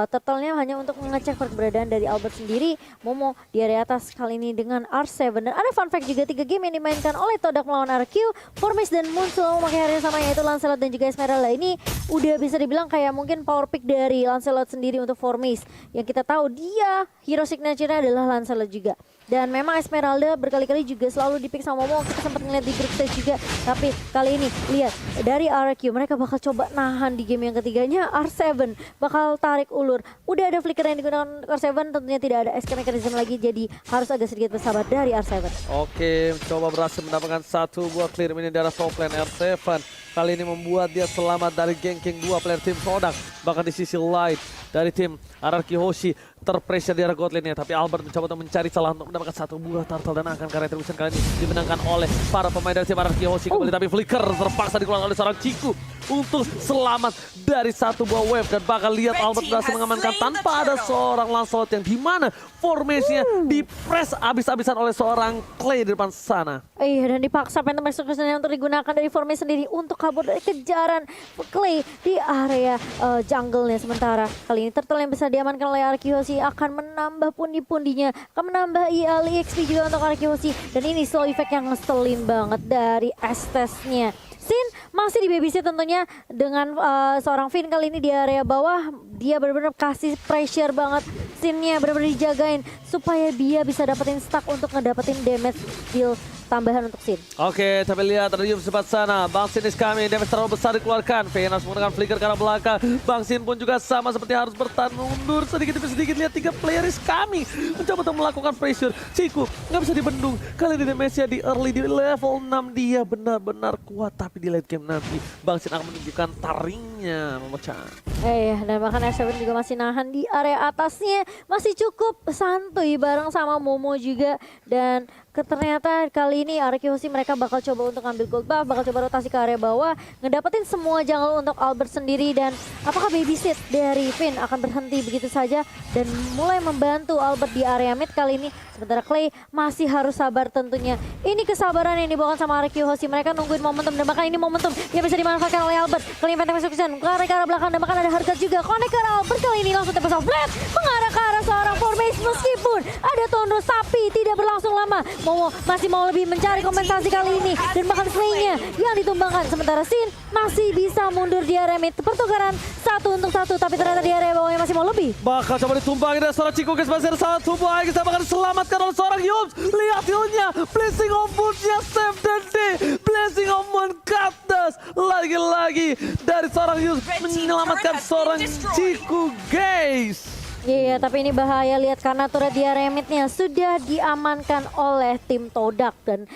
Speaker 2: turtle-nya hanya untuk mengecek keberadaan dari Albert sendiri. Momo di area atas kali ini dengan R7, dan ada fun fact juga 3 game yang dimainkan oleh Todak melawan RQ, Formis dan Moon selalu memakai area sama yaitu Lancelot dan juga Esmeralda. Ini udah bisa dibilang kayak mungkin power pick dari Lancelot sendiri untuk Formis. Yang kita tahu dia hero signature-nya adalah Lancelot juga. Dan memang Esmeralda berkali-kali juga selalu di-pick sama Momo, kita sempat ngeliat di group stage juga. Tapi kali ini lihat dari RQ mereka bakal coba nahan di game yang ketiganya. R7 bakal tarik ulur. Udah ada flicker yang digunakan R7, tentunya tidak ada escape mechanism lagi, jadi harus agak sedikit bersabar dari R7.
Speaker 1: Oke, coba berhasil mendapatkan satu buah clear minion dari top lane R7. Kali ini membuat dia selamat dari ganking 2 player tim Todak. Bahkan di sisi light dari tim Araki Hoshi terpressure di arah god lane-nya. Tapi Albert mencoba untuk mencari celah untuk mendapatkan satu buah turtle dan akan karya terusan kali ini dimenangkan oleh para pemain dari tim Araki Hoshi kembali. Tapi flicker terpaksa dikeluarkan oleh seorang Ciku untuk selamat dari satu buah wave. Dan bakal lihat Albert berhasil mengamankan tanpa ada seorang Lancelot yang dimana formasinya di-press abis-abisan oleh seorang Clay di depan sana.
Speaker 2: Iya, dan dipaksa Phantom Execution untuk digunakan dari Formis sendiri untuk kabur dari kejaran Clay di area jungle-nya. Sementara kali ini turtle yang bisa diamankan oleh Araki Hoshi akan menambah pundi-pundinya, akan menambah EXP juga untuk Araki Hoshi. Dan ini slow effect yang ngeselin banget dari Estes-nya. Sin masih di babysit tentunya dengan seorang Finn kali ini di area bawah. Dia benar-benar kasih pressure banget. Sinnya benar-benar dijagain supaya dia bisa dapetin stack untuk ngedapetin damage deal tambahan untuk Sin.
Speaker 1: Oke, tapi lihat ada Yum sempat sana. Bang Sin is coming, damage terlalu besar dikeluarkan. VN harus menggunakan flicker ke arah belakang. Bang Sin pun juga sama seperti harus bertahan mundur sedikit demi sedikit. Lihat 3 player is coming. Mencoba untuk melakukan pressure. Ciku nggak bisa dibendung. Kali ini damage-nya di early di level 6. Dia benar-benar kuat. Tapi di late game nanti Bang Sin akan menunjukkan taringnya memecah.
Speaker 2: Dan bahkan R7 juga masih nahan di area atasnya. Masih cukup santuy bareng sama Momo juga. Dan ternyata kali ini Araki Hoshi mereka bakal coba untuk ambil gold buff, bakal coba rotasi ke area bawah, ngedapetin semua jungle untuk Albert sendiri. Dan apakah babysit dari Finn akan berhenti begitu saja dan mulai membantu Albert di area mid kali ini. Sementara Clay masih harus sabar tentunya. Ini kesabaran yang dibawakan sama Araki Hoshi, mereka nungguin momentum dan bahkan ini momentum yang bisa dimanfaatkan oleh Albert. Kali ini Phantom Execution ke arah belakang dan bahkan ada harga juga. Connect ke arah Albert kali ini langsung tebas blade mengarah ke arah seorang Formation meskipun ada Tonros tapi tidak berlangsung lama. Momo masih mau lebih mencari kompensasi kali ini dan bahkan Slay-nya yang ditumbangkan. Sementara Sin masih bisa mundur di area mid. Pertukaran 1-1 tapi ternyata di area bawahnya masih mau lebih.
Speaker 1: Bakal coba ditumbangin dari seorang Chico guys, masih ada satu buah guys, bahkan diselamatkan oleh seorang Yums. Lihat healnya, Blessing of Moon-nya save dan D. Blessing of Moon Cactus. Lagi-lagi dari seorang Yums menyelamatkan seorang Chico guys.
Speaker 2: Iya, tapi ini bahaya lihat karena turret di area mid-nya sudah diamankan oleh tim Todak dan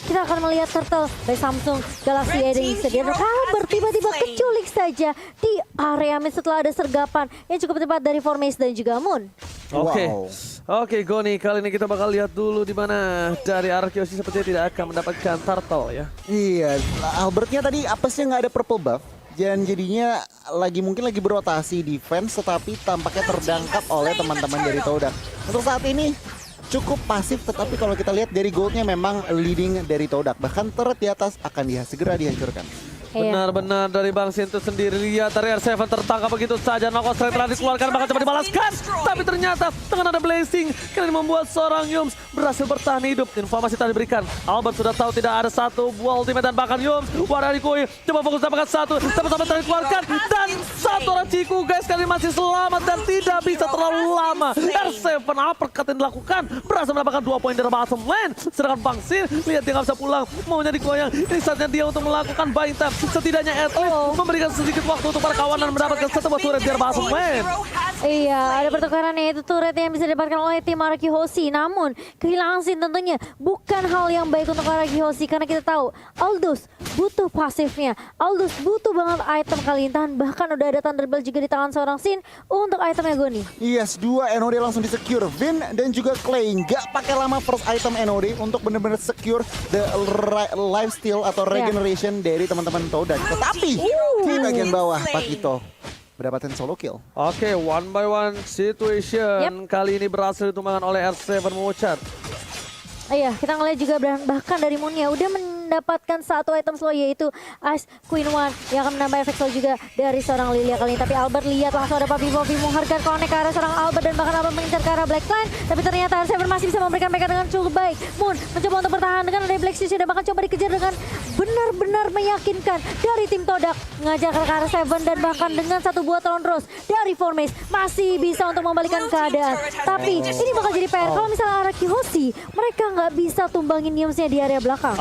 Speaker 2: kita akan melihat Turtle dari Samsung Galaxy Eden sedia Albert tiba-tiba keculik saja di area mid setelah ada sergapan yang cukup tepat dari Formation dan juga Moon.
Speaker 1: Oke,
Speaker 3: Wow.
Speaker 1: Oke Goni, kali ini kita bakal lihat dulu di mana dari Arkeosi sepertinya tidak akan mendapatkan turtle ya.
Speaker 3: Iya, Albertnya tadi apa sih nggak ada purple buff? Dan jadinya mungkin lagi berotasi defense tetapi tampaknya terdangkap oleh teman-teman dari Todak. Untuk saat ini cukup pasif tetapi kalau kita lihat dari goldnya memang leading dari Todak. Bahkan turret di atas akan segera dihancurkan.
Speaker 1: Benar-benar dari Bang Sin itu sendiri. Lihat dari R7 tertangkap begitu saja. Noko straight telah dikeluarkan, bahkan coba dibalaskan. Tapi ternyata dengan ada blessing kali ini membuat seorang Yums berhasil bertahan hidup. Informasi tadi diberikan, Albert sudah tahu tidak ada satu buah ultimate dan bahkan Yums Wararikoi coba fokus dapatkan satu. Sama-sama telah dikeluarkan dan satu orang Ciku guys kali ini masih selamat dan tidak bisa terlalu lama. R7 uppercut yang dilakukan berhasil mendapatkan 2 poin dari bottom lane. Sedangkan Bang Sin lihat dia nggak bisa pulang, maunya digoyang. Ini saatnya dia untuk melakukan buying time. Setidaknya at least memberikan sedikit waktu untuk para kawanan mendapatkan satu buah turret biar bottom lane.
Speaker 2: Iya, ada pertukaran yaitu turret yang bisa didapatkan oleh tim Araki Hoshi. Namun kehilangan Sin tentunya bukan hal yang baik untuk Araki Hoshi karena kita tahu Aldous butuh pasifnya. Aldous butuh banget item kali ini. Bahkan udah ada Thunderbolt juga di tangan seorang Sin untuk itemnya Goni.
Speaker 3: Yes, 2 NOD langsung di-secure. Vin dan juga Clay nggak pakai lama first item NOD untuk benar-benar secure the lifesteal atau regeneration dari teman-teman Todak. Tetapi di bagian bawah Pakito mendapatkan solo kill.
Speaker 1: Oke, one by one situation. Kali ini berhasil ditumbangkan oleh R7 Mochar.
Speaker 2: Iya, kita ngeliat juga bahkan dari Moon-nya udah mendapatkan satu item slow yaitu Ice Queen One yang akan menambah efek slow juga dari seorang Lilia kali ini. Tapi Albert lihat langsung ada Papi Bovi menghargai connect ke arah seorang Albert dan bahkan Albert mengincar ke arah Blackline. Tapi ternyata R7 masih bisa memberikan backup dengan cukup baik. Moon mencoba untuk bertahan dengan ada Black Stitch dan bahkan coba dikejar dengan benar-benar meyakinkan dari tim Todak. Mengajar ke arah R7 dan bahkan dengan satu buah Thunderous dari Formation masih bisa untuk membalikan keadaan. Tapi ini bakal jadi PR kalau misalnya Araki Hoshi mereka nggak bisa tumbangin Yumsnya di area belakang.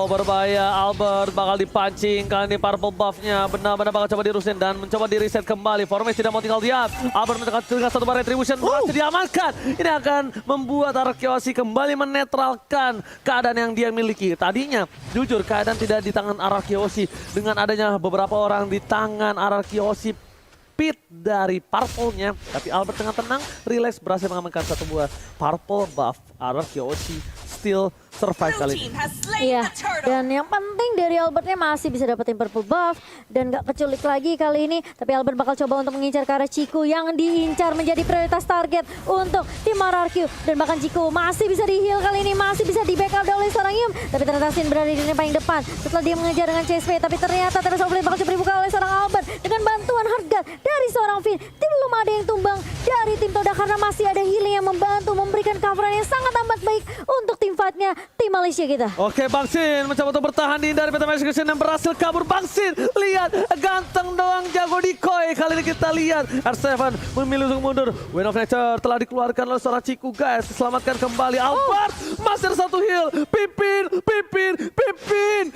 Speaker 1: Berbahaya. Albert bakal dipancing. Kali ini purple buff-nya benar-benar bakal coba dirusin dan mencoba di reset kembali. Formation tidak mau tinggal diam. Albert dengan satu bar retribution berhasil diamankan. Ini akan membuat Arkeosi kembali menetralkan keadaan yang dia miliki. Tadinya jujur keadaan tidak di tangan Arkeosi dengan adanya beberapa orang di tangan Arkeosi pit dari purple-nya. Tapi Albert dengan tenang, relax berhasil mengamankan satu buah purple buff. Arkeosi still survive kali ini.
Speaker 2: Iya, dan yang penting dari Albertnya masih bisa dapetin purple buff dan gak keculik lagi kali ini. Tapi Albert bakal coba untuk mengincar ke arah Ciku yang diincar menjadi prioritas target untuk tim RRQ. Dan bahkan Ciku masih bisa di-heal kali ini, masih bisa di-backup oleh seorang Yum. Tapi ternyata Sin berada di lini paling depan setelah dia mengejar dengan CSP. Tapi ternyata Terus Offlane bakal coba dibuka oleh seorang Albert dengan bantuan harga dari seorang Finn. Belum ada yang tumbang dari tim Toda karena masih ada healing yang membantu memberikan coveran yang sangat amat baik untuk tim fight-nya tim Malaysia kita.
Speaker 1: Oke, Bang Sin mencoba untuk bertahan di dari Peta Execution dan berhasil kabur. Bang Sin, lihat ganteng doang jago decoy. Kali ini kita lihat R7 memilih untuk mundur. Wind of Nature telah dikeluarkan oleh seorang Ciku guys. Selamatkan kembali Albert. Masih ada satu heal. Pipin.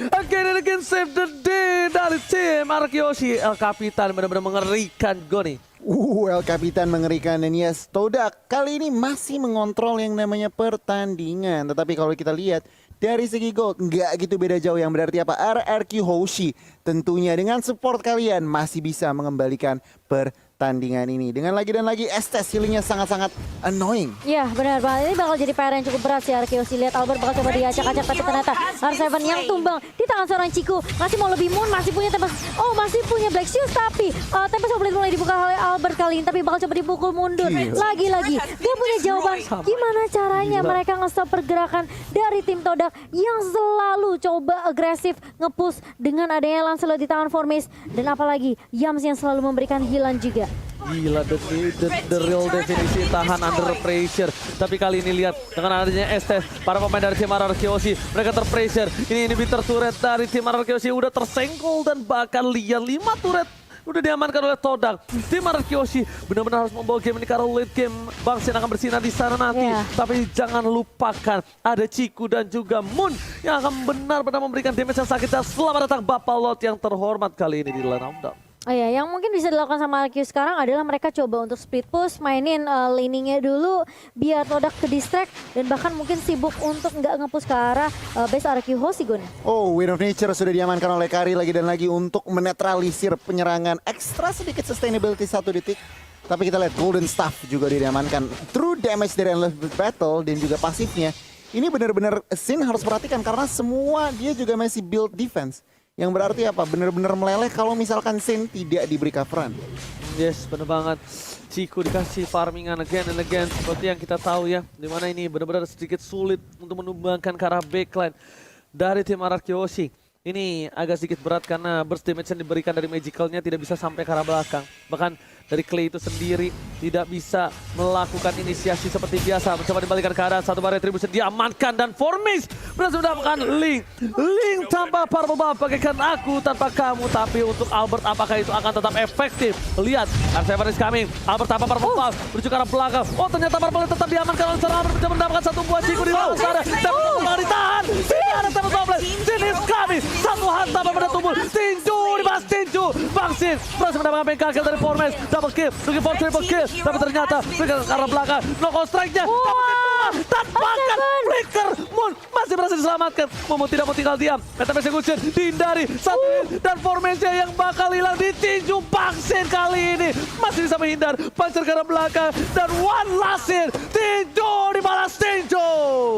Speaker 1: Again and again save the day dari tim Arkeosi. El Capitan benar-benar mengerikan Goni.
Speaker 3: El Capitan mengerikan dan yes, Todak kali ini masih mengontrol yang namanya pertandingan. Tetapi kalau kita lihat dari segi gold nggak gitu beda jauh, yang berarti apa? RRQ Hoshi tentunya dengan support kalian masih bisa mengembalikan pertandingan ini. Dengan lagi dan lagi Estes healingnya sangat-sangat annoying.
Speaker 2: Ya benar banget, ini bakal jadi PR yang cukup berat sih Arkeosi. Lihat Albert bakal coba diacak-acak tapi ternyata R7 yang tumbang di tangan seorang Ciku. Masih mau lebih Moon, masih punya Tempest. Oh masih punya Black Shield tapi Tempest Offlane mulai dibuka oleh Albert kali ini. Tapi bakal coba dipukul mundur. Lagi-lagi dia punya jawaban gimana caranya mereka nge-stop pergerakan dari tim Todak yang selalu coba agresif nge-push dengan adanya Lancelot di tangan Formis. Dan apalagi Yams yang selalu memberikan healan juga.
Speaker 1: Gila, the real definisi tahan under pressure. Tapi kali ini lihat dengan adanya Estes, para pemain dari tim RRQ Hoshi, mereka terpressure. Ini inhibitor turret dari tim RRQ Hoshi udah tersenggol dan bahkan lihat 5 turret udah diamankan oleh Todak. Tim RRQ Hoshi benar-benar harus membawa game ini karena late game Bangsin akan bersinar di sana nanti. Tapi jangan lupakan ada Ciku dan juga Moon yang akan benar-benar memberikan damage yang sakit. Dan selamat datang Bapalot yang terhormat kali ini di line down.
Speaker 2: Oh ya, yang mungkin bisa dilakukan sama RRQ sekarang adalah mereka coba untuk split push, mainin laningnya dulu biar Todak ke distract dan bahkan mungkin sibuk untuk nggak nge-push ke arah base RRQ Hoshi Gun.
Speaker 3: Oh, Wind of Nature sudah diamankan oleh Kari lagi dan lagi untuk menetralisir penyerangan ekstra sedikit sustainability 1 detik. Tapi kita lihat Golden Staff juga diamankan. True damage dari Endless Battle dan juga pasifnya. Ini benar-benar Sin harus perhatikan karena semua dia juga masih build defense. Yang berarti apa? Benar-benar meleleh kalau misalkan Sin tidak diberi coveran.
Speaker 1: Yes, benar banget. Ciku dikasih farmingan again and again. Seperti yang kita tahu ya. Dimana ini benar-benar sedikit sulit untuk menumbangkan ke arah backline dari tim RRQ Hoshi. Ini agak sedikit berat karena burst damage yang diberikan dari magicalnya tidak bisa sampai ke arah belakang. Bahkan dari Clay itu sendiri tidak bisa melakukan inisiasi seperti biasa. Mencoba dibalikan ke arah satu bar retribution diamankan dan Formis berhasil mendapatkan Link. Link tanpa purple buff bagaikan aku tanpa kamu. Tapi untuk Albert apakah itu akan tetap efektif? Lihat, R7 is coming. Albert tanpa purple buff menuju ke arah belakang. Oh ternyata purple tetap diamankan oleh seorang Albert mencoba mendapatkan satu buah Ciku di belakang sana. Tapi purple ditahan. Tidak ada tanpa double. Sin is coming. Satu hantam pada tubuh. Tinju dibahas Tinju. Bangsin berhasil mendapatkan pentakill dari Formis. Double kill, looking for triple kill. Tapi ternyata mereka ke arah belakang. Knock strike-nya. Tanpakan flicker. Moon masih berhasil diselamatkan. Momo tidak mau tinggal diam. Meta execution dihindari. Satu hit dan formation yang bakal hilang ditinju Bangsin kali ini. Masih bisa menghindar. Pancer ke arah belakang. Dan one last hit. Tinju dibalas Tinju.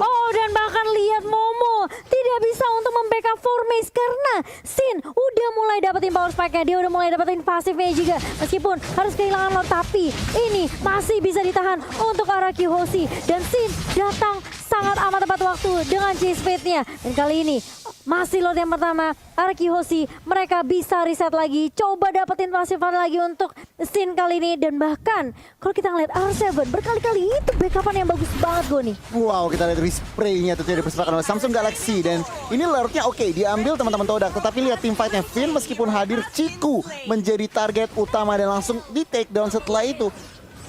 Speaker 2: Oh dan bahkan lihat Momo tidak bisa untuk membackup Formis karena Sin udah mulai dapetin power spike-nya. Dia udah mulai dapetin pasifnya juga. Meskipun harus kehilangan lot tapi ini masih bisa ditahan untuk RRQ Hoshi. Dan Sin datang sangat amat tepat waktu dengan chase speed-nya. Dan kali ini masih lot yang pertama RRQ Hoshi mereka bisa reset lagi. Coba dapetin pasifan lagi untuk Sin kali ini. Dan bahkan kalau kita ngeliat R7 berkali-kali itu backupan yang bagus banget gue nih.
Speaker 3: Wow, kita lihat respray-nya tentunya dipersembahkan oleh Samsung Galaxy. Dan ini lurknya oke, diambil teman-teman Todak. Tetapi lihat tim fight-nya Finn meskipun hadir, Ciku menjadi target utama dan langsung di take down setelah itu.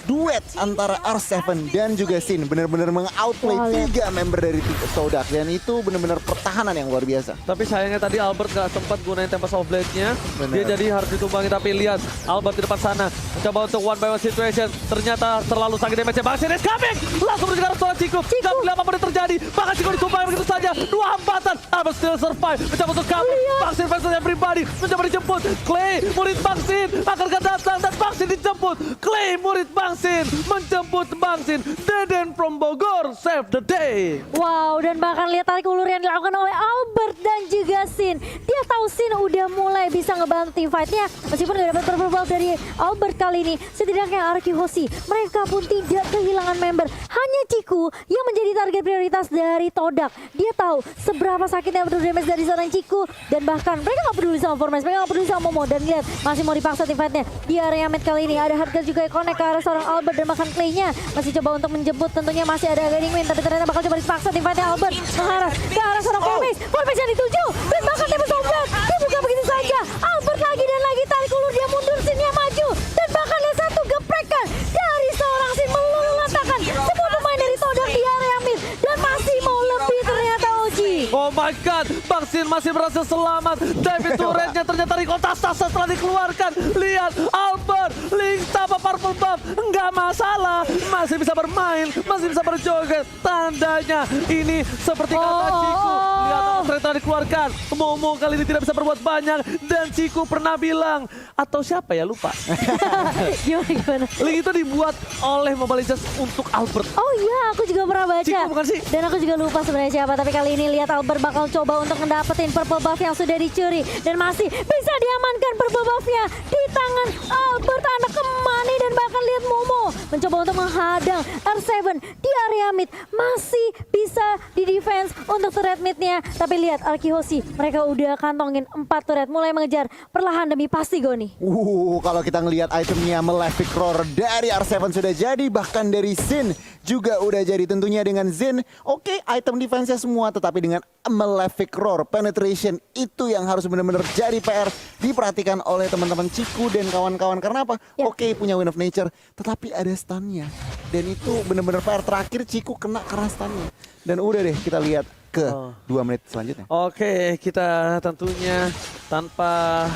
Speaker 3: Duet antara R7 dan juga Sin benar-benar meng-outplay 3 member dari Todak. Dan itu benar-benar pertahanan yang luar biasa.
Speaker 1: Tapi sayangnya tadi Albert gak sempat gunain Tempest of Blade-nya. Dia jadi harus ditumbangi. Tapi lihat Albert di depan sana mencoba untuk one by one situation. Ternyata terlalu sakit damage-nya. Bangsin is coming. Langsung menuju ke arah seorang Ciku. Gak boleh apapun yang terjadi. Bahkan Ciku ditumbangi begitu saja. 2 hambatan. Albert still survive. Mencoba untuk kabur. Bangsin versus everybody. Mencoba dijemput. Clay murid Bangsin akan datang. Dan Bangsin dijemput. Clay murid Bangsin menjemput Bangsin. Deden from Bogor save the day.
Speaker 2: Wow, dan bahkan lihat tarik ulur yang dilakukan oleh Albert dan juga Sin. Dia tahu Sin udah mulai bisa ngebantu tim fight-nya. Meskipun gak dapat purple buff dari Albert kali ini. Setidaknya RRQ Hoshi mereka pun tidak kehilangan member. Hanya Ciku yang menjadi target prioritas dari Todak. Dia tahu seberapa sakitnya betul damage dari seorang Ciku. Dan bahkan mereka gak peduli sama Formis, mereka gak peduli sama Momo. Dan lihat masih mau dipaksa tim fight-nya. Di area mid kali ini ada Hardcore juga yang connect ke arah seorang Albert dan bahkan Clay-nya masih coba untuk menjemput, tentunya masih ada Guiding Wind tapi ternyata bakal coba dipaksa tim fight-nya Albert mengarah ke arah seorang Formis. Formis yang dituju dan bahkan Tempest of Blade dibuka begitu saja. Albert lagi dan lagi tarik ulur, dia mundur, Sin-nya maju dan bahkan lihat satu geprekan dari seorang Sin meluluh lantakan semua pemain dari Todak di area mid dan masih mau lebih ternyata Oji.
Speaker 1: Oh my god, Bangsin masih berhasil selamat. David turretnya ternyata Ricotta Sasa setelah dikeluarkan. Lihat Albert, Link tanpa purple buff, enggak masalah, masih bisa bermain, masih bisa berjoget. Tandanya ini seperti kata Ciku. Lihat ternyata dikeluarkan. Momo kali ini tidak bisa berbuat banyak dan Ciku pernah bilang atau siapa ya lupa.
Speaker 2: Gimana?
Speaker 1: Link itu dibuat oleh Mobile Legends untuk Albert.
Speaker 2: Oh iya, aku juga pernah baca.
Speaker 1: Ciku bukan sih?
Speaker 2: Dan aku juga lupa sebenarnya siapa. Tapi kali ini lihat Albert bakal coba untuk ngedapetin purple buff yang sudah dicuri. Dan masih bisa diamankan purple buff-nya di tangan Albert, anak kemani. Dan bahkan lihat Momo mencoba untuk menghadang R7 di area mid. Masih bisa di defense untuk turret midnya. Tapi lihat Arkihosi, mereka udah kantongin 4 turret. Mulai mengejar perlahan demi pasti Goni.
Speaker 3: Kalau kita ngelihat itemnya Malefic Roar dari R7 sudah jadi, bahkan dari Xin juga udah jadi. Tentunya dengan Xin, oke, item defense-nya semua, tetapi dengan Malefic Roar penetration itu yang harus benar-benar jadi PR diperhatikan oleh teman-teman Ciku dan kawan-kawan. Karena apa?
Speaker 2: Ya.
Speaker 3: Oke, punya Wind of Nature, tetapi ada stunnya. Dan itu benar-benar PR terakhir Ciku kena karena stunnya. Dan udah deh, kita lihat ke 2 menit selanjutnya.
Speaker 1: Oke, kita tentunya tanpa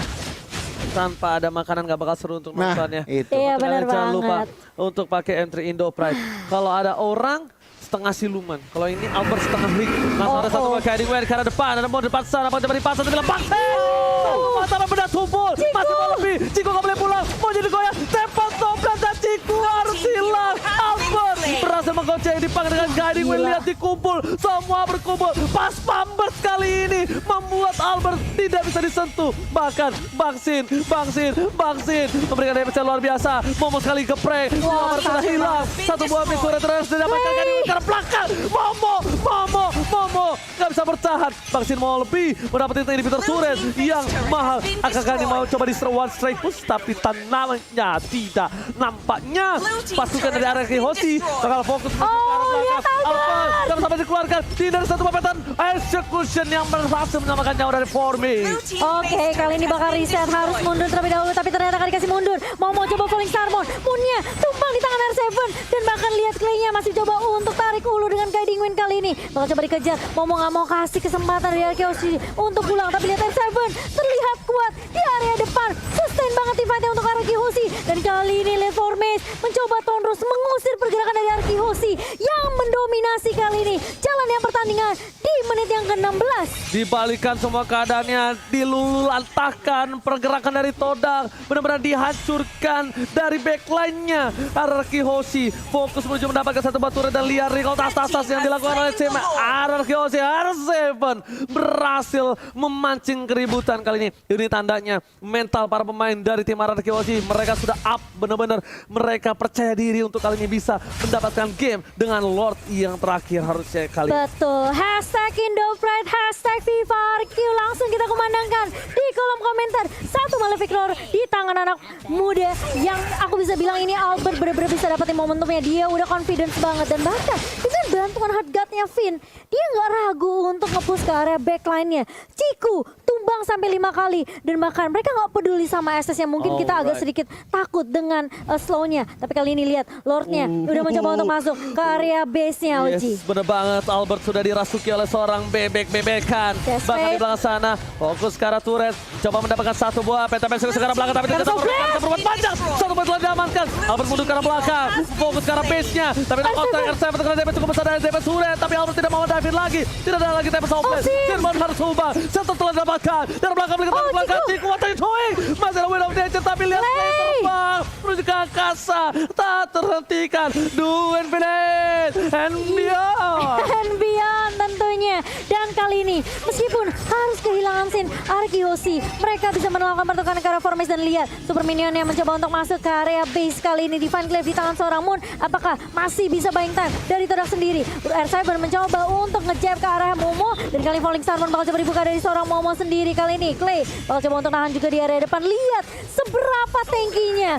Speaker 1: ada makanan gak bakal seru untuk
Speaker 3: Nah,
Speaker 1: nontonnya.
Speaker 3: itu.
Speaker 2: Iya, benar
Speaker 1: Jangan lupa
Speaker 2: banget.
Speaker 1: untuk pakai entry Indo Pride. Kalau ada orang setengah siluman. Kalau ini Albert setengah ring. Langsung ada satu pakai Heading Wave ke arah depan. Ada mau depan sana, mau coba dipasang. Tapi lepas. Mata benda tumpul. Masih mau lebih. Ciku gak boleh pulang. Mau jadi goyang. Tempat toplet dan Ciku harus hilang. Albert berhasil menggocek Dipang dengan Guiding Wave. Lihat dikumpul. Semua berkumpul. Pas Pambers kali ini membuat Albert tidak bisa disentuh. Bahkan Bangsin memberikan damage yang luar biasa. Momo sekali geprek. Albert sudah hilang. Satu buah mid turret terus didapatkan Guiding Wave karena belakang. Momo nggak bisa bertahan. Bangsin mau lebih mendapat inhibitor turret yang mahal. Akankah ini mau coba di one strike push, tapi tanamnya tidak. Nampaknya pasukan dari Arkihosi bakal fokus ke arah
Speaker 2: lihat
Speaker 1: belakang.
Speaker 2: Albert.
Speaker 1: Albert jangan sampai dikeluarkan. Tidak ada satu papetan execution yang berhasil menyamakan nyawa dari Forming.
Speaker 2: Oke, kali ini bakal reset, harus mundur terlebih dahulu, tapi ternyata akan dikasih mundur. Mau coba Falling Star Moon, Moonnya tumpang di tangan R7, dan bahkan lihat Clay-nya masih coba untuk tarik ulu dengan Guiding Wind kali ini. Bakal coba dikejar, Momo nggak mau kasih kesempatan dari Arkihosi untuk pulang, tapi lihat R7 terlihat kuat di area depan. Sustain banget teamfight-nya untuk Arkihosi, dan kali ini lihat Formace mencoba Tonrus mengusir pergerakan dari Arkihosi yang mendominasi kali ini jalan yang pertandingan di menit yang ke-16.
Speaker 1: Dibalikan semua keadaannya, dilululantahkan pergerakan dari Todak, benar-benar dihancurkan dari backline-nya. Arkihosi fokus menuju mendapatkan satu batu dan liar recall tas-tas yang dilakukan oleh tim Arkihosi. R7 berhasil memancing keributan kali ini. Ini tandanya mental para pemain dari tim Arkihosi, mereka sudah up benar-benar. Mereka percaya diri untuk kali ini bisa mendapatkan game dengan Lord yang terakhir harusnya kali ini.
Speaker 2: Betul, hashtag Indopride, hashtag VivaRQ, langsung kita kumandangkan di kolom komentar. Satu Malefic Roar di tangan anak muda yang aku bisa bilang ini Albert benar-benar bisa dapetin momentumnya. Dia udah confidence banget, dan bahkan dengan bantuan hard guard-nya Finn, dia nggak ragu untuk nge-push ke area backline-nya. Ciku tumbang sampai 5 kali, dan bahkan mereka nggak peduli sama SS yang mungkin kita agak sedikit takut dengan slow-nya. Tapi kali ini lihat Lord-nya udah mencoba untuk masuk ke area base-nya Oji.
Speaker 1: Yes, bener banget. Albert sudah dirasuki oleh seorang bebek-bebekan. Bahkan di belakang sana, fokus ke arah turret. Coba mendapatkan satu buah pentapen ke arah belakang, tapi tidak merupakan perbuatan panjang. Satu buah telah diamankan. Albert mundur ke arah belakang, fokus ke arah base-nya. Tapi kontak R7 terkena damage cukup besar dari damage turret. Tapi Albert tidak mau dive lagi. Tidak ada lagi damage offlane. Firman harus ubah. Satu telah didapatkan. Dari belakang, belakang. Ciku, what are you doing? Masih ada Wind of Nature, tapi lihat Clay terbang menuju ke angkasa. Tak terhentikan. Do infinite and beyond.
Speaker 2: And beyond tentunya. Dan kali ini meskipun harus kehilangan Sin, Arkihosi mereka bisa melakukan pertukaran ke arah Formace, dan lihat Super Minion yang mencoba untuk masuk ke area base kali ini. Divine Glaive di tangan seorang Moon, apakah masih bisa buying time dari Todak sendiri? R7 mencoba untuk ngejab ke arah Momo, dan kali Falling Star Moon bakal coba dibuka dari seorang Momo sendiri. Kali ini Clay bakal coba untuk nahan juga di area depan. Lihat seberapa tankinya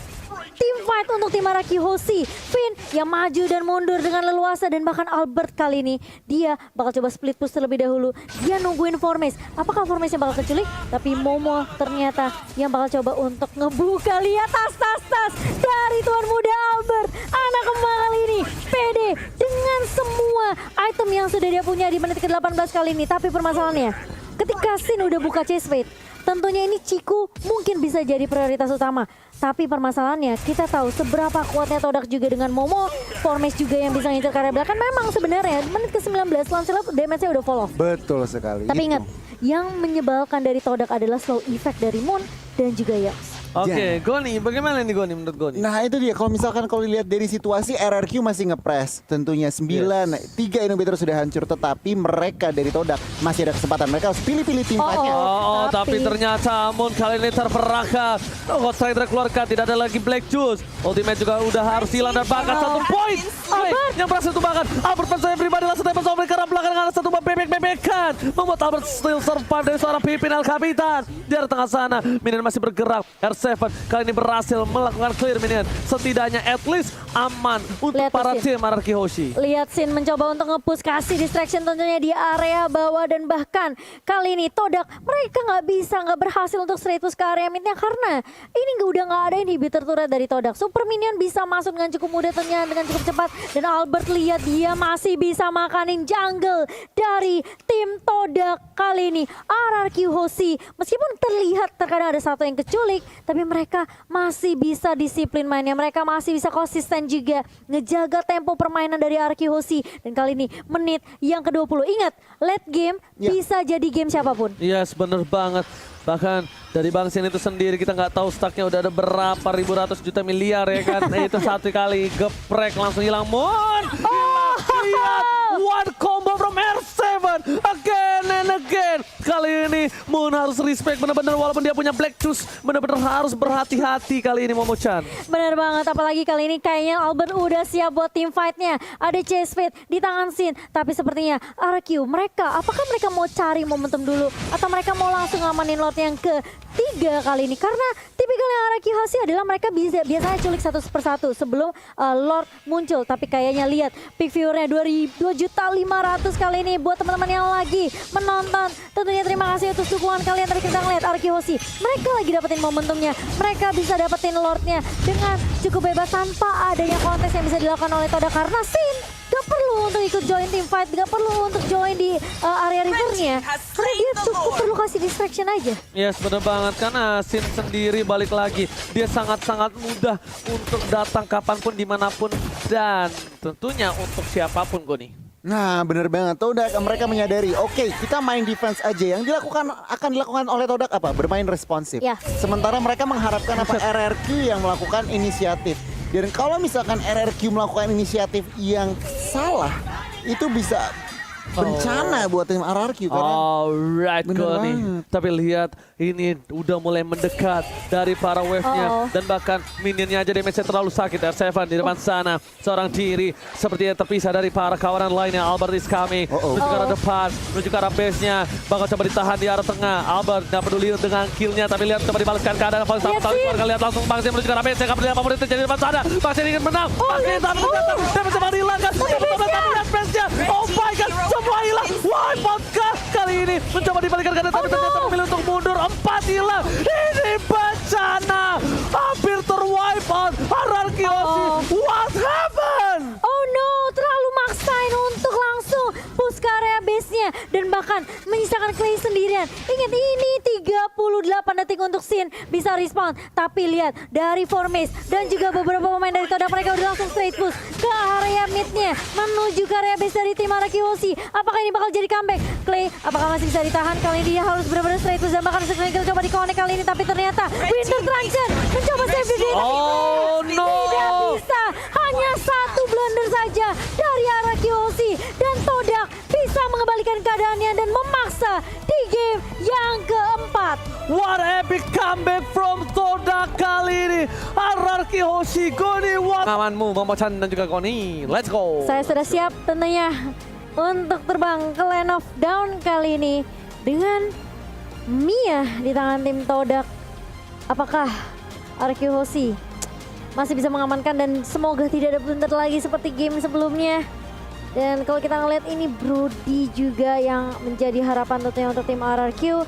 Speaker 2: tim fight untuk tim Arkihosi. Finn yang maju dan mundur dengan leluasa, dan bahkan Albert kali ini dia bakal coba split push terlebih dahulu. Dia nungguin Formace. Apakah Formace yang bakal keculik? Tapi Momo ternyata yang bakal coba untuk ngebuka. Lihat tas dari tuan muda Albert. Anak kembang kali ini pede dengan semua item yang sudah dia punya di menit ke-18 kali ini. Tapi permasalahannya, ketika Sin udah buka chase fate, tentunya ini Ciku mungkin bisa jadi prioritas utama. Tapi permasalahannya, kita tahu seberapa kuatnya Todak juga dengan Momo. Formace juga yang bisa ngincer ke area belakang. Memang sebenarnya menit ke-19 Lancelot damage-nya udah fall off.
Speaker 3: Betul sekali.
Speaker 2: Tapi ingat, yang menyebalkan dari Todak adalah slow effect dari Moon dan juga Yox.
Speaker 1: Oke, Goni, bagaimana nih Goni menurut Goni?
Speaker 3: Nah itu dia, kalau misalkan kalau dilihat dari situasi RRQ masih ngepres tentunya 3 inhibitor sudah hancur, tetapi mereka dari Todak masih ada kesempatan, mereka harus pilih-pilih tim fightnya.
Speaker 1: Tapi ternyata Moon kali ini terperangkap. God Strider keluarkan, tidak ada lagi Black Juice. Ultimate juga udah harus hilang dan bahkan 1 poin. Yang berhasil tumbangkan. Albert Pansoya pribadi langsung tembak sampai karena belakang dengan 1 bebek-bebekan. Membuat Albert still survive dari seorang pimpin El Capitan. Di arah tengah sana, Minion masih bergerak. R7 kali ini berhasil melakukan clear Minion. Setidaknya at least aman untuk
Speaker 2: Lihat
Speaker 1: para
Speaker 2: Sin.
Speaker 1: tim RRQ Hoshi.
Speaker 2: Lihat Sin mencoba untuk nge-push, kasih distraction tentunya di area bawah, dan bahkan kali ini Todak mereka nggak berhasil untuk straight push ke area midnya karena ini udah nggak ada inhibitor turret dari Todak. Super Minion bisa masuk dengan cukup mudah tentunya, dengan cukup cepat, dan Albert lihat dia masih bisa makanin jungle dari tim Todak kali ini. RRQ Hoshi meskipun terlihat terkadang ada satu yang keculik, tapi mereka masih bisa disiplin mainnya, mereka masih bisa konsisten juga ngejaga tempo permainan dari RRQ Hoshi. Dan kali ini menit yang ke-20, ingat late game bisa jadi game siapapun.
Speaker 1: Yes, bener banget. Bahkan dari Bang Sin itu sendiri kita nggak tahu stacknya udah ada berapa ribu ratus juta miliar ya kan. Itu satu kali geprek langsung hilang. Moon! Lihat, one combo from R7 again and again. Kali ini Moon harus respect bener-bener, walaupun dia punya Black Juice, bener-bener harus berhati-hati kali ini Momo-chan.
Speaker 2: Bener banget, apalagi kali ini kayaknya Albert udah siap buat team fight-nya. Ada Chase Fate di tangan Sin, tapi sepertinya RRQ apakah mereka mau cari momentum dulu atau mereka mau langsung ngamanin lot yang ketiga kali ini? Karena tipikalnya RRQ Hoshi adalah mereka biasanya culik satu persatu sebelum Lord muncul. Tapi kayaknya lihat peak viewernya 2.500.000 kali ini buat teman-teman yang lagi menonton. Tentunya terima kasih atas dukungan kalian. Tadi kita ngeliat RRQ Hoshi, mereka lagi dapetin momentumnya, mereka bisa dapetin Lordnya dengan cukup bebas tanpa adanya kontes yang bisa dilakukan oleh Todak, karena Sin gak perlu untuk ikut join team fight, gak perlu untuk join di area rivernya, karena dia cukup perlu kasih distraction aja.
Speaker 1: Yes, bener banget, karena Sin sendiri balik lagi, dia sangat-sangat mudah untuk datang kapanpun, dimanapun, dan tentunya untuk siapapun Goni.
Speaker 3: Nah bener banget, Todak mereka menyadari, oke, kita main defense aja. Yang akan dilakukan oleh Todak apa? Bermain responsif.
Speaker 2: Ya.
Speaker 3: Sementara mereka mengharapkan apa? RRQ yang melakukan inisiatif. Dan kalau misalkan RRQ melakukan inisiatif yang salah, itu bisa bencana buat tim RRQ.
Speaker 1: Alright Goni. Tapi lihat ini udah mulai mendekat dari para wave-nya. Dan bahkan minionnya aja damage-nya terlalu sakit. R7 di depan sana. Seorang diri sepertinya terpisah dari para kawanan lainnya. Albert is coming. Menuju ke arah depan. Menuju ke arah base-nya. Bakal coba ditahan di arah tengah. Albert gak peduli dengan kill-nya. Tapi lihat coba dibalaskan keadaan. Lihat langsung Bang Sin menuju ke arah base-nya. Gak peduli apapun yang terjadi di depan sana. Bang Sin ingin menang. Bang Sin tapi ternyata damage coba dihilangkan. Lihat base-nya. Oh my god. Semua hilang. Wipeout kali ini. Mencoba dibalikan keadaan. Tapi ternyata memilih untuk mundur. 4 hilang. Ini bencana. Hampir terwipeout. RRQ Hoshi. What happened?
Speaker 2: Oh no, terlalu maksain untuk langsung push ke area base-nya. Dan bahkan menyisakan Clay sendirian. Ingat ini 38 detik untuk Sin bisa respawn. Tapi lihat dari Formis dan juga beberapa pemain dari Todak, mereka udah langsung straight push ke area mid-nya. Menuju ke area base dari tim RRQ Hoshi. Apakah ini bakal jadi comeback? Clay apakah masih bisa ditahan? Kali ini dia harus benar-benar straight push dan bahkan kita coba di-connect kali ini. Tapi ternyata Winter Traction mencoba save the day.
Speaker 1: Oh no.
Speaker 2: Tidak bisa. Hanya satu blunder saja dari RRQ Hoshi. Dan Todak bisa mengembalikan keadaannya dan memaksa di game yang keempat.
Speaker 1: What epic comeback from Todak kali ini. RRQ Hoshi, Goni, what? Ngamanmu, Momo-chan dan juga Goni. Let's go.
Speaker 2: Saya sudah siap tentunya untuk terbang ke Land of Down kali ini dengan Mia di tangan tim Todak. Apakah RRQ Hoshi masih bisa mengamankan dan semoga tidak ada blunder lagi seperti game sebelumnya. Dan kalau kita ngeliat ini Brody juga yang menjadi harapan tentunya untuk tim RRQ.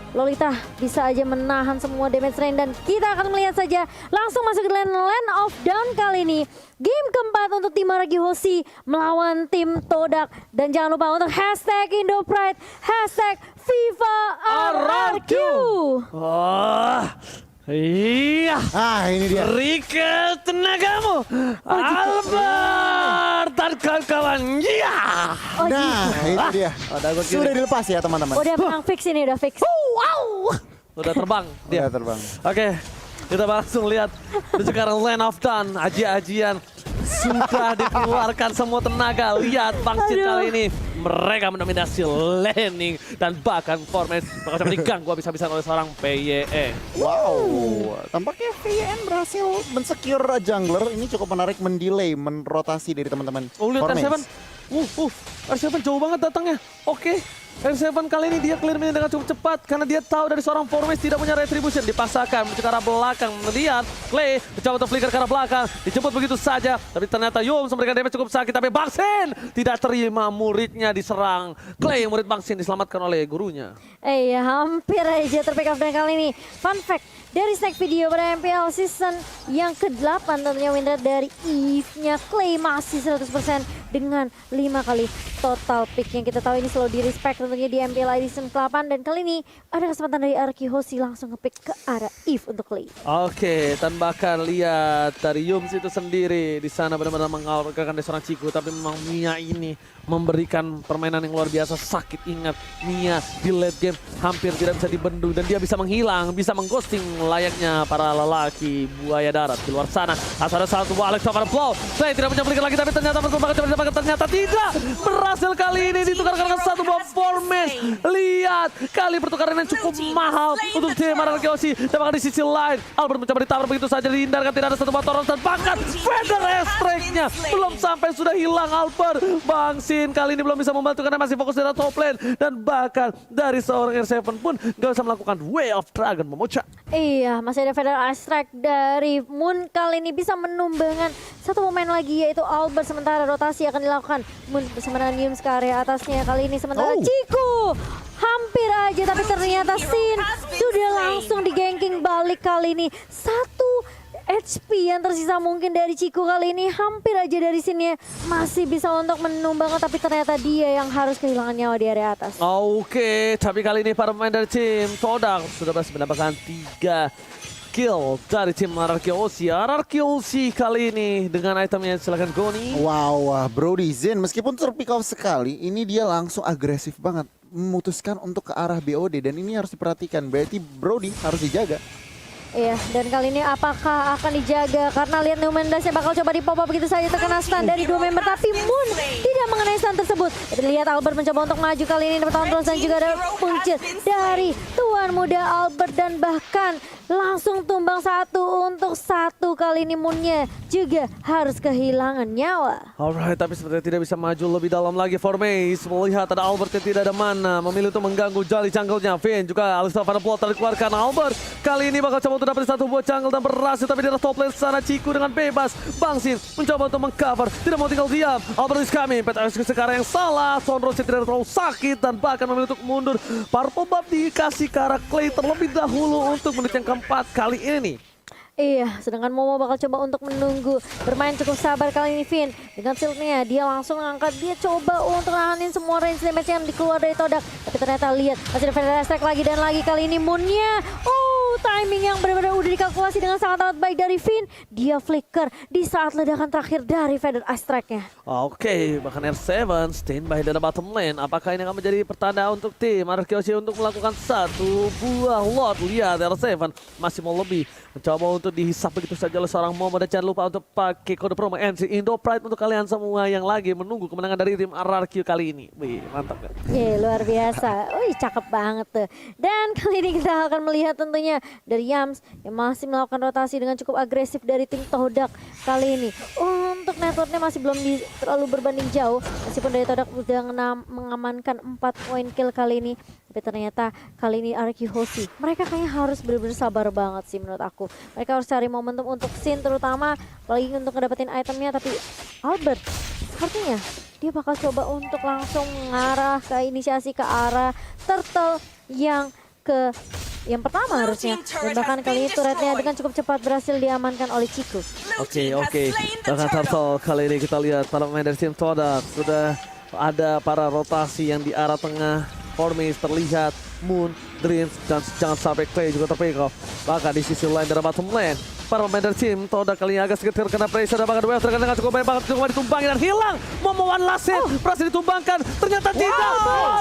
Speaker 2: Lolita bisa aja menahan semua damage rain dan kita akan melihat saja langsung masuk ke Land of Down kali ini. Game keempat untuk tim RRQ Hoshi melawan tim Todak. Dan jangan lupa untuk hashtag IndoPride, hashtag FIFA RRQ.
Speaker 1: Iya.
Speaker 3: Ini dia.
Speaker 1: Rika tenagamu. Albert dan kawan-kawan. Iya.
Speaker 3: Nah itu dia. Sudah dilepas ya teman-teman.
Speaker 2: Udah menang fix ini, udah fix.
Speaker 1: Wow. Udah terbang dia.
Speaker 3: Udah terbang.
Speaker 1: Oke. Kita langsung lihat sekarang Land of Dawn, aji-ajian sudah dikeluarkan semua tenaga. Lihat Bangsin kali ini mereka mendominasi laning dan bahkan Formes bakal diganggu habis-habisan oleh seorang PYE.
Speaker 3: Wow, tampaknya VN berhasil mensecure jungler. Ini cukup menarik, mendelay, menrotasi dari teman-teman
Speaker 1: Oh lihat
Speaker 3: Formes.
Speaker 1: R7, R7 jauh banget datangnya. Oke, R7 kali ini dia clear minion dengan cukup cepat karena dia tahu dari seorang Formes tidak punya retribution. Dipaksakan menuju ke arah belakang. Melihat Clay mencoba untuk flicker ke arah belakang. Dijemput begitu saja, tapi ternyata Yums memberikan damage cukup sakit. Tapi Bangsin tidak terima, muridnya diserang. Clay, murid Bangsin diselamatkan oleh gurunya.
Speaker 2: Hampir aja terpick off. Dan kali ini fun fact dari snack video pada MPL season yang ke-8 tentunya win rate dari Eve-nya Clay masih 100% dengan 5 kali total pick yang kita tahu ini selalu di respect tentunya di MPL season ke-8. Dan kali ini ada kesempatan dari RQ Hoshi langsung nge-pick ke arah Eve untuk Clay.
Speaker 1: Oke, dan bahkan lihat dari Yums itu sendiri di sana benar-benar mengalahkan dari seorang Ciku, tapi memang Mia ini memberikan permainan yang luar biasa. Sakit, ingat Mia di late game hampir tidak bisa dibendung dan dia bisa menghilang, bisa mengghosting layaknya para lelaki buaya darat di luar sana. Asal ada satu Alex over blow. Saya tidak punya belikan lagi, tapi ternyata mencoba coba ternyata tidak berhasil. Kali ini ditukarkan dengan satu buah Formes. Lihat, kali pertukaran yang cukup mahal untuk tim RRQ Hoshi. Dan bahkan di sisi lain Albert mencoba ditabrak begitu saja, dihindarkan, tidak ada satu buah Toros dan bahkan Feather Strike-nya belum sampai sudah hilang Albert. Bangsin kali ini belum bisa membantu karena masih fokus dari top lane dan bahkan dari seorang R7 pun gak bisa melakukan Way of Dragon memecah.
Speaker 2: Iya, masih ada Feather Strike dari Moon kali ini bisa menumbangkan satu pemain lagi yaitu Albert. Sementara rotasi akan dilakukan Moon bersama dengan Yums ke area atasnya kali ini. Sementara Ciku hampir aja tapi ternyata Sin sudah langsung di-ganking balik kali ini. Satu HP yang tersisa mungkin dari Ciku kali ini hampir aja dari sini masih bisa untuk menumbangkan, tapi ternyata dia yang harus kehilangan nyawa di area atas.
Speaker 1: Oke, tapi kali ini para pemain dari tim Todak sudah berhasil mendapatkan 3 kill dari tim RRQ Hoshi. RRQ Hoshi kali ini dengan itemnya, silakan Goni.
Speaker 3: Wow, Brody Zen meskipun terpick off sekali, ini dia langsung agresif banget memutuskan untuk ke arah BOD dan ini harus diperhatikan. Berarti Brody harus dijaga.
Speaker 2: Iya, dan kali ini apakah akan dijaga karena lihat Numendasnya bakal coba di pop up begitu saja, terkena stun dari dua member tapi Moon tidak mengenai stun tersebut. Lihat Albert mencoba untuk maju kali ini dapat terus dan juga ada punch dari tuan muda Albert dan bahkan langsung tumbang untuk satu kali ini Moonnya juga harus kehilangan nyawa.
Speaker 1: Alright, tapi sepertinya tidak bisa maju lebih dalam lagi. Formes melihat ada Albert yang tidak ada mana, memilih untuk mengganggu jali jungle-nya. Vayne juga Alistar pada plot dikeluarkan. Albert kali ini bakal coba untuk dapat satu buah jungle dan berhasil, tapi di atas top lane sana Ciku dengan bebas. Bangsin mencoba untuk mengcover, tidak mau tinggal diam. Albert is coming, PTS sekarang yang salah. Sondros tidak terlalu sakit dan bahkan memilih untuk mundur. Purple buff dikasih ke arah Clay terlebih dahulu untuk menit yang keempat kali ini.
Speaker 2: Iya, sedangkan Momo bakal coba untuk menunggu. Bermain cukup sabar kali ini Finn. Dengan shieldnya dia langsung angkat. Dia coba untuk nahanin semua range damage yang dikeluar dari Todak. Tapi ternyata lihat masih ada Feather Strike lagi dan lagi kali ini Moonnya. Timing yang benar-benar udah dikalkulasi dengan sangat-sangat baik dari Finn. Dia flicker di saat ledakan terakhir dari Feather Strike-nya.
Speaker 1: Oke, bahkan R7 standby dari bottom lane. Apakah ini akan menjadi pertanda untuk tim RRQ Hoshi untuk melakukan satu buah lot? Lihat R7 masih mau lebih, mencoba untuk dihisap begitu saja oleh seorang Momo. Dan jangan lupa untuk pakai kode promo NC Indo Pride untuk kalian semua yang lagi menunggu kemenangan dari tim RRQ kali ini. Wih, mantap kan?
Speaker 2: Luar biasa. Wih, cakep banget tuh. Dan kali ini kita akan melihat tentunya dari Yums yang masih melakukan rotasi dengan cukup agresif dari tim Todak kali ini. Untuk networknya masih belum terlalu berbanding jauh, meskipun dari Todak sudah mengamankan 4 poin kill kali ini. Tapi ternyata kali ini RRQ Hoshi, mereka kayaknya harus benar-benar sabar banget sih menurut aku. Mereka harus cari momentum untuk Sin terutama, apalagi untuk ngedapetin itemnya. Tapi Albert sepertinya dia bakal coba untuk langsung mengarah ke inisiasi ke arah turtle yang pertama harusnya. Dan bahkan kali ini turretnya dengan cukup cepat berhasil diamankan oleh Ciku.
Speaker 1: Oke. Bahkan Turtle kali ini kita lihat para pemain dari tim Todak sudah ada para rotasi yang di arah tengah. Formes terlihat, Moon, Dreams, dan jangan sampai Clay juga terpick off. Bahkan di sisi lain dari bottom lane para pemain dari tim Todak kali ini agak sedikit terkena pressure dan bahkan Wave terkena dengan cukup baik banget, cukup ditumbangin dan hilang. Momo one last hit berhasil ditumbangkan, ternyata tidak.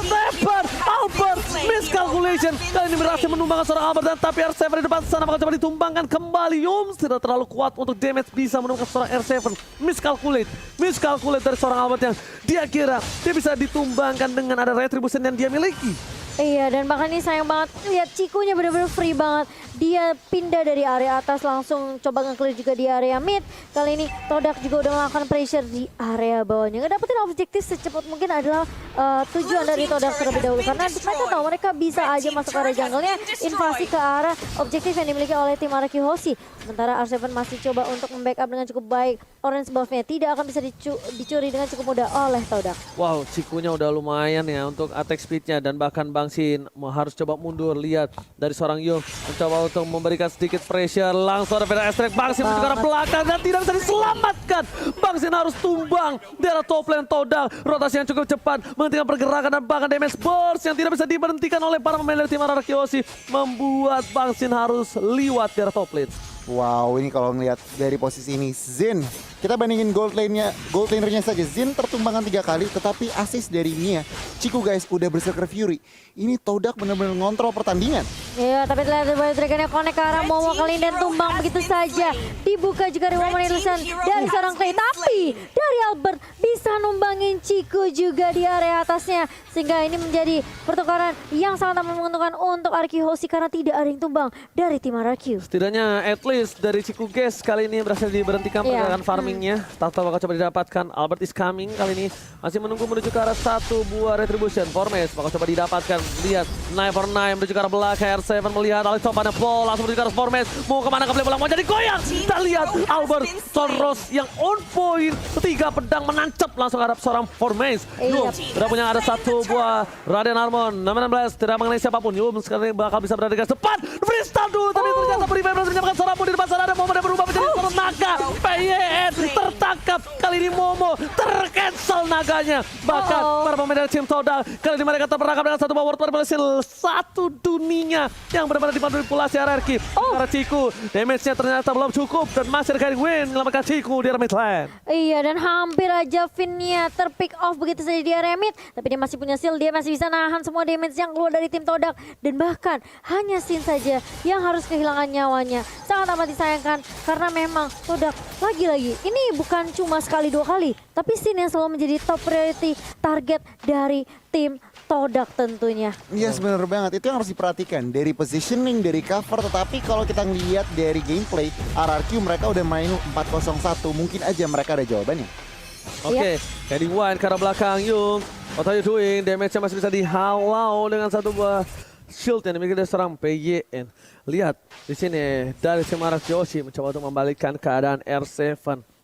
Speaker 1: Lebar Albert miscalculation kali ini berhasil menumbangkan seorang Albert dan tapi R7 di depan sana bakal coba ditumbangkan kembali. Tidak terlalu kuat untuk damage bisa menumbangkan seorang R7. Miscalculate dari seorang Albert yang dia kira dia bisa ditumbangkan dengan ada retribution yang dia miliki.
Speaker 2: Iya, dan bahkan ini sayang banget lihat Cikunya benar-benar free banget. Dia pindah dari area atas langsung coba nge-clear juga di area mid. Kali ini Todak juga udah melakukan pressure di area bawahnya. Ngedapetin objektif secepat mungkin adalah tujuan dari Todak terlebih dahulu. Karena mereka tahu mereka bisa aja masuk area jungle-nya, invasi ke arah objektif yang dimiliki oleh tim Araki Hoshi. Sementara R7 masih coba untuk membackup dengan cukup baik. Orange buff-nya tidak akan bisa dicuri dengan cukup mudah oleh Todak.
Speaker 1: Wow, Cikunya udah lumayan ya untuk attack speed-nya dan bahkan Bangsin harus coba mundur. Lihat dari seorang Yung mencoba untuk memberikan sedikit pressure, langsung ada Vera Estrek. Bangsin menuju ke arah belakang dan tidak bisa diselamatkan. Bangsin harus tumbang di arah top lane Todak. Rotasi yang cukup cepat menghentikan pergerakan dan bahkan damage burst yang tidak bisa diberhentikan oleh para pemain dari tim Araki Hoshi membuat Bangsin harus liwat di arah top lane.
Speaker 3: Wow, ini kalau melihat dari posisi ini Zin, kita bandingin gold lanernya saja. Zin tertumbangkan 3 kali, tetapi assist dari Mia. Ciku guys udah Berserker Fury. Ini Todak benar-benar ngontrol pertandingan.
Speaker 2: Iya, tapi terlihat dari Dragon-nya connect ke arah Momo kali ini dan tumbang begitu saja. Dibuka juga dari Woman Illusion dari seorang Clay. Tapi dari Albert bisa numbangin Ciku juga di area atasnya. Sehingga ini menjadi pertukaran yang sangat menguntungkan untuk Araki Hoshi karena tidak ada yang tumbang dari tim Araki.
Speaker 1: Setidaknya at least dari Ciku guys kali ini berhasil diberhentikan pergerakan farmingnya. Tahta bakal coba didapatkan. Albert is coming kali ini masih menunggu menuju ke arah satu buah retribution. Formes bakal coba didapatkan. Lihat 949 menuju ke arah belakang. R7 melihat Alex Top ada Paul langsung menuju ke arah Formes. Mau kemana ke belakang mau jadi goyang. Kita lihat Albert Soros yang on point. 3 pedang menancap langsung hadap seorang Formes. Yum sudah punya ada satu buah Raden Harmon 16 tidak mengenai siapapun. Yum sekarang bakal bisa berada di garis depan. Freestyle dulu tapi ternyata Prima berhasil menyamakan seorang di depan sana ada Momo yang berubah menjadi seorang naga. PYN tertangkap kali ini Momo tercancel naganya. Bahkan para pemain dari tim Todak kali ini mereka terperangkap dengan satu world berhasil satu dunia yang benar-benar dimanipulasi hierarki. Karena Ciku damage-nya ternyata belum cukup dan masih ada win menyelamatkan Ciku di area mid lane.
Speaker 2: Iya, dan hampir aja Finn-nya terpick off begitu saja di area mid. Tapi dia masih punya shield, dia masih bisa nahan semua damage yang keluar dari tim Todak. Dan bahkan hanya Sin saja yang harus kehilangan nyawanya. Sangat amat disayangkan karena memang Todak lagi-lagi ini bukan cuma sekali 2 kali. Tapi Sin yang selalu menjadi top priority target dari tim Todak tentunya.
Speaker 3: Yes, benar banget. Itu yang harus diperhatikan. Dari positioning, dari cover. Tetapi kalau kita ngelihat dari gameplay, RRQ mereka udah main 4-0-1. Mungkin aja mereka ada jawabannya.
Speaker 1: Oke, heading one ke arah belakang Yung. What are you doing? Damage-nya masih bisa dihalau dengan satu buah shield yang dimiliki dari seorang PYN. Lihat di sini dari tim Araki Hoshi mencoba untuk membalikkan keadaan R7.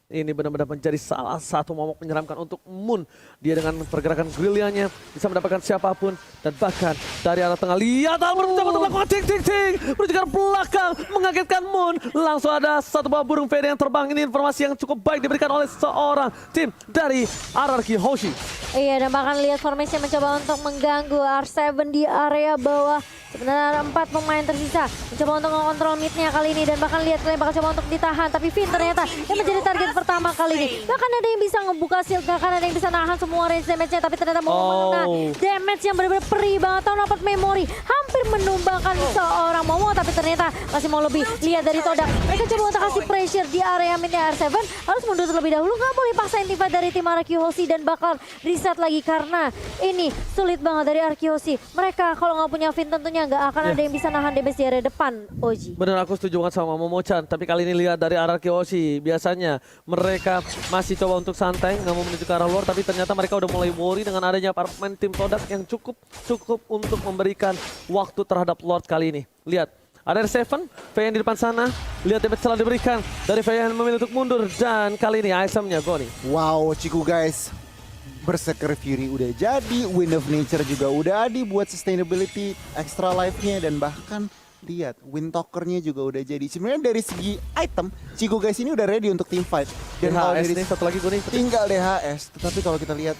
Speaker 1: Ini benar-benar menjadi salah satu momok menyeramkan untuk Moon. Dia dengan pergerakan gerilyanya bisa mendapatkan siapapun. Dan bahkan dari arah tengah, lihat Albert mencoba untuk melakukan ting-ting-ting. Menuju ke belakang, mengagetkan Moon. Langsung ada satu buah burung Fede yang terbang. Ini informasi yang cukup baik diberikan oleh seorang tim dari Araki Hoshi.
Speaker 2: Iya, dan bahkan lihat formasi mencoba untuk mengganggu R7 di area bawah. Sebenarnya ada 4 pemain tersisa. Mencoba untuk mengontrol mid-nya kali ini. Dan bahkan lihat kalian bakal coba untuk ditahan. Tapi Finn ternyata yang menjadi target pertama kali ini. Bahkan ada yang bisa ngebuka shield, bahkan ada yang bisa nahan semua range damage-nya. Tapi ternyata mau mengenai damage yang benar-benar perih banget. Tahu dapat memori. Hampir menumbangkan seorang Momo. Tapi ternyata masih mau lebih. Lihat dari Todak. Mereka coba untuk kasih pressure di area mid-nya R7. Harus mundur terlebih dahulu. Nggak boleh paksain tiba dari tim Araki Hoshi. Dan bakal reset lagi karena ini sulit banget dari Araki Hoshi. Mereka kalau nggak punya Finn tentunya nggak akan ada yang bisa nahan damage di area depan, Oji.
Speaker 1: Bener, aku setuju banget sama Momo-chan. Tapi kali ini lihat dari Araki Hoshi, biasanya mereka masih coba untuk santai, nggak mau menuju ke arah luar. Tapi ternyata mereka udah mulai worry dengan adanya para pemain tim Todak yang cukup untuk memberikan waktu terhadap Lord kali ini. Lihat, ada R7, VN di depan sana. Lihat damage telah diberikan dari VN memilih untuk mundur. Dan kali ini itemnya Goni.
Speaker 3: Wow, Ciku guys. Berserker Fury udah jadi, Wind of Nature juga udah ada buat sustainability extra life-nya, dan bahkan lihat Wind Talker-nya juga udah jadi. Sebenarnya dari segi item, Ciku guys ini udah ready untuk team fight. Dan kalau
Speaker 1: DHS
Speaker 3: dari
Speaker 1: nih satu lagi gue nih.
Speaker 3: tinggal DHS, tetapi kalau kita lihat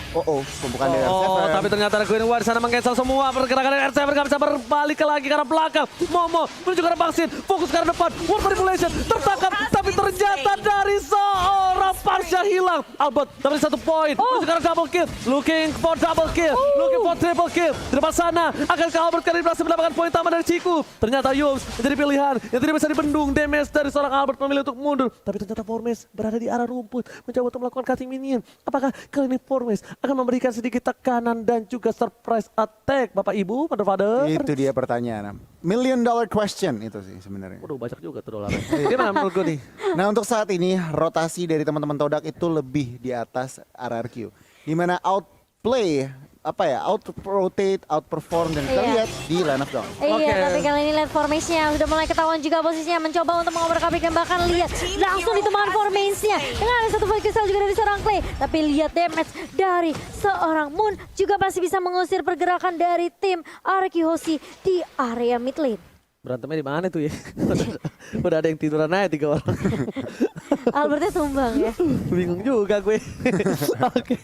Speaker 3: pembukaan dari
Speaker 1: Oh,
Speaker 3: R7.
Speaker 1: tapi ternyata ada Queen War di sana meng-cancel semua pergerakan dari R7 gak bisa berbalik lagi ke arah belakang. Momo menuju ke arah Baksin, fokus ke arah depan. War Manipulation tertangkap, tapi ternyata dari seorang Parsha hilang. Albert dapat 1 poin, menuju ke arah double kill. Looking for double kill, looking for triple kill. Di depan sana, akankah Albert kali ini berhasil mendapatkan poin tambah dari Ciku? Ternyata Yums menjadi pilihan yang tidak bisa dibendung. Damage dari seorang Albert memilih untuk mundur. Tapi ternyata Formes berada di arah rumput, mencoba untuk melakukan cutting minion. Apakah kali ini Formes akan memberikan sedikit tekanan dan juga surprise attack, Bapak Ibu, Mother Father?
Speaker 3: Itu dia pertanyaan. $1 million question itu sih sebenarnya.
Speaker 1: Waduh, banyak juga tuh dolarnya. Gimana menurut gue nih?
Speaker 3: Nah untuk saat ini rotasi dari teman-teman Todak itu lebih di atas RRQ. Dimana outplay, out-rotate, outperform dan kita
Speaker 2: Iya.
Speaker 3: lihat di line of down.
Speaker 2: Iya,
Speaker 1: Oke.
Speaker 2: tapi kali ini lihat formasinya sudah mulai ketahuan juga posisinya, mencoba untuk mengoper kabik dan bahkan lihat langsung ditemukan formasinya dengan ada 1 focus cell juga dari seorang Clay. Tapi lihat damage dari seorang Moon juga pasti bisa mengusir pergerakan dari tim RRQ Hoshi di area mid lane.
Speaker 1: Berantemnya di mana tuh ya? Udah ada yang tiduran aja 3 orang.
Speaker 2: Albertnya tumbang ya.
Speaker 1: Bingung juga gue. Oke,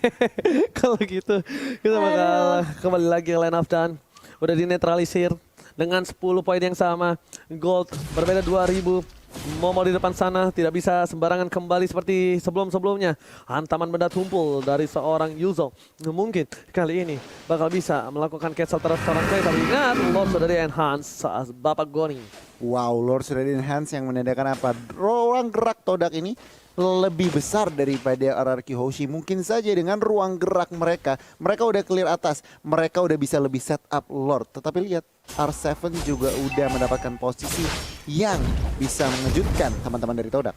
Speaker 1: kalau gitu kita bakal kembali lagi ke line of down. Udah dinetralisir dengan 10 poin yang sama. Gold berbeda 2000. Momo di depan sana tidak bisa sembarangan kembali seperti sebelum-sebelumnya. Hantaman benda tumpul dari seorang Yuzo. Mungkin kali ini bakal bisa melakukan cancel terhadap seorang Clay. Tapi ingat, Lord sudah di-enhance saat Bapak Goni.
Speaker 3: Wow, Lord sudah di-enhance yang menandakan apa? Ruang gerak Todak ini lebih besar daripada RRQ Hoshi. Mungkin saja dengan ruang gerak mereka udah clear atas. Mereka udah bisa lebih set up Lord. Tetapi lihat, R7 juga udah mendapatkan posisi yang bisa mengejutkan teman-teman dari Todak.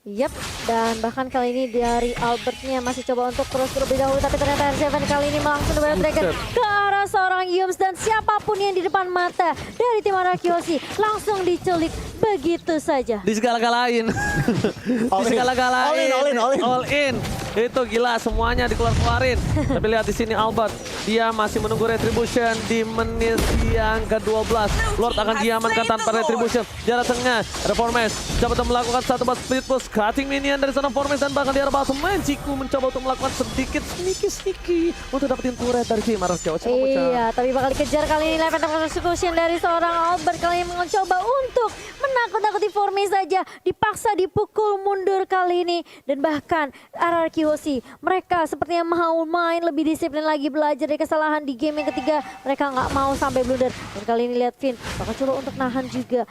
Speaker 2: Yap, dan bahkan kali ini dari Albertnya masih coba untuk terus terlebih dahulu, tapi ternyata R7 kali ini langsung Double Dragon ke arah seorang Yums dan siapapun yang di depan mata dari tim RRQ Hoshi langsung diculik begitu saja.
Speaker 1: Di segala-galain. Di segala-galain. All in. Itu gila semuanya dikeluarin. Tapi lihat di sini Albert, dia masih menunggu retribution di menit yang ke-12. Lord akan diamankan tanpa retribution. Jarak tengah, ada Formes coba untuk melakukan satu split push, cutting minion dari sana Formes dan bahkan di arah bottom lane. Ciku mencoba untuk melakukan sedikit sneaky untuk dapetin turret dari tim RRQ.
Speaker 2: Iya, tapi bakal dikejar kali ini live attack execution dari seorang Albert kali ini mencoba untuk menakut-nakuti Formes saja, dipaksa dipukul mundur kali ini dan bahkan RRQ Hoshi mereka sepertinya mau main lebih disiplin lagi, belajar dari kesalahan di game yang ketiga, mereka nggak mau sampai blunder dan kali ini lihat Finn bakal coba untuk nahan juga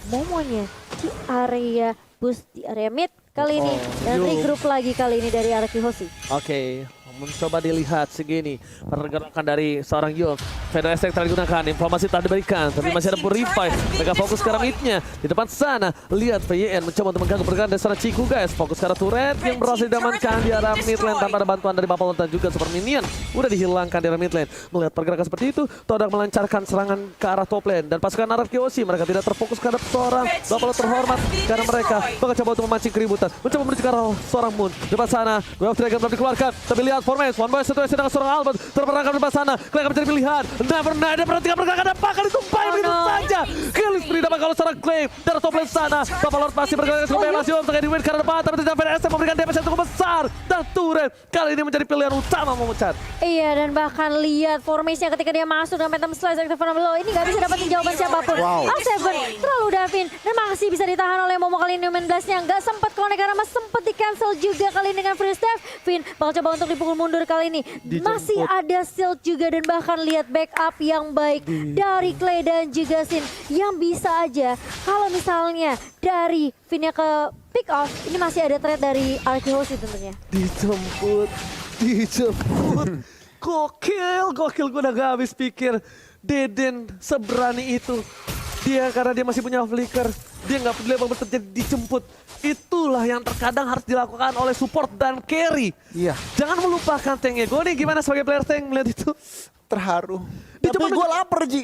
Speaker 2: Momonya di area boost di area mid kali ini dan regroup lagi kali ini dari RRQ Hoshi.
Speaker 1: Oke, mencoba dilihat segini pergerakan dari seorang Yul. Feather Attack telah digunakan, informasi telah diberikan, tapi masih ada revive. Mereka fokus ke arah midnya. Di depan sana, lihat VYN mencoba untuk mengganggu pergerakan dari seorang Ciku guys. Fokus ke arah turret yang berhasil diamankan di arah mid lane tanpa ada bantuan dari Bapalon dan juga Super Minion. Udah dihilangkan di arah mid lane. Melihat pergerakan seperti itu, Todak melancarkan serangan ke arah top lane. Dan pasukan RRQ Hoshi mereka tidak terfokus terhadap seorang Bapalon terhormat karena mereka bakal coba untuk memancing keributan. Mencoba menuju ke arah seorang Moon. Di depan sana, Wave Dragon belum dikeluarkan. Tapi lihat Formes, one boy situasi dengan seorang Albert. Terperangkap di depan sana, Clay akan menjadi pilihan. Ada perhatikan pergerakan apa kali tumpahin begitu saja. Kill spree dapat kalau seorang Clay dari top lane sana. Papa Lord masih bergerak cukup bebas. Yom tengah di win karena depan, tapi tidak VSM memberikan damage yang cukup besar. Dan turret kali ini menjadi pilihan utama memecat.
Speaker 2: Iya, dan bahkan lihat formasinya ketika dia masuk dengan Phantom Slice aktif below ini nggak bisa dapetin jawaban siapapun.
Speaker 3: Wow.
Speaker 2: R7 terlalu Davin dan masih bisa ditahan oleh Momo kali ini. Main blastnya nggak sempat connect karena masih sempat di cancel juga kali ini dengan free step. Finn bakal coba untuk dipukul mundur kali ini. Masih ada shield juga dan bahkan lihat backup yang baik dari Clay dan juga Sin yang bisa aja kalau misalnya dari Finn-nya ke pick off ini masih ada threat dari RRQ Hoshi tentunya.
Speaker 1: Dijemput. Gokil gue udah gak habis pikir. Deden seberani itu. Dia karena dia masih punya flicker, dia nggak peduli apa terjadi dijemput. Itulah yang terkadang harus dilakukan oleh support dan carry.
Speaker 3: Iya.
Speaker 1: Jangan melupakan tanknya. Gue nih gimana sebagai player tank melihat itu?
Speaker 3: Terharu.
Speaker 1: Itu
Speaker 3: Tapi gue lapar Ji.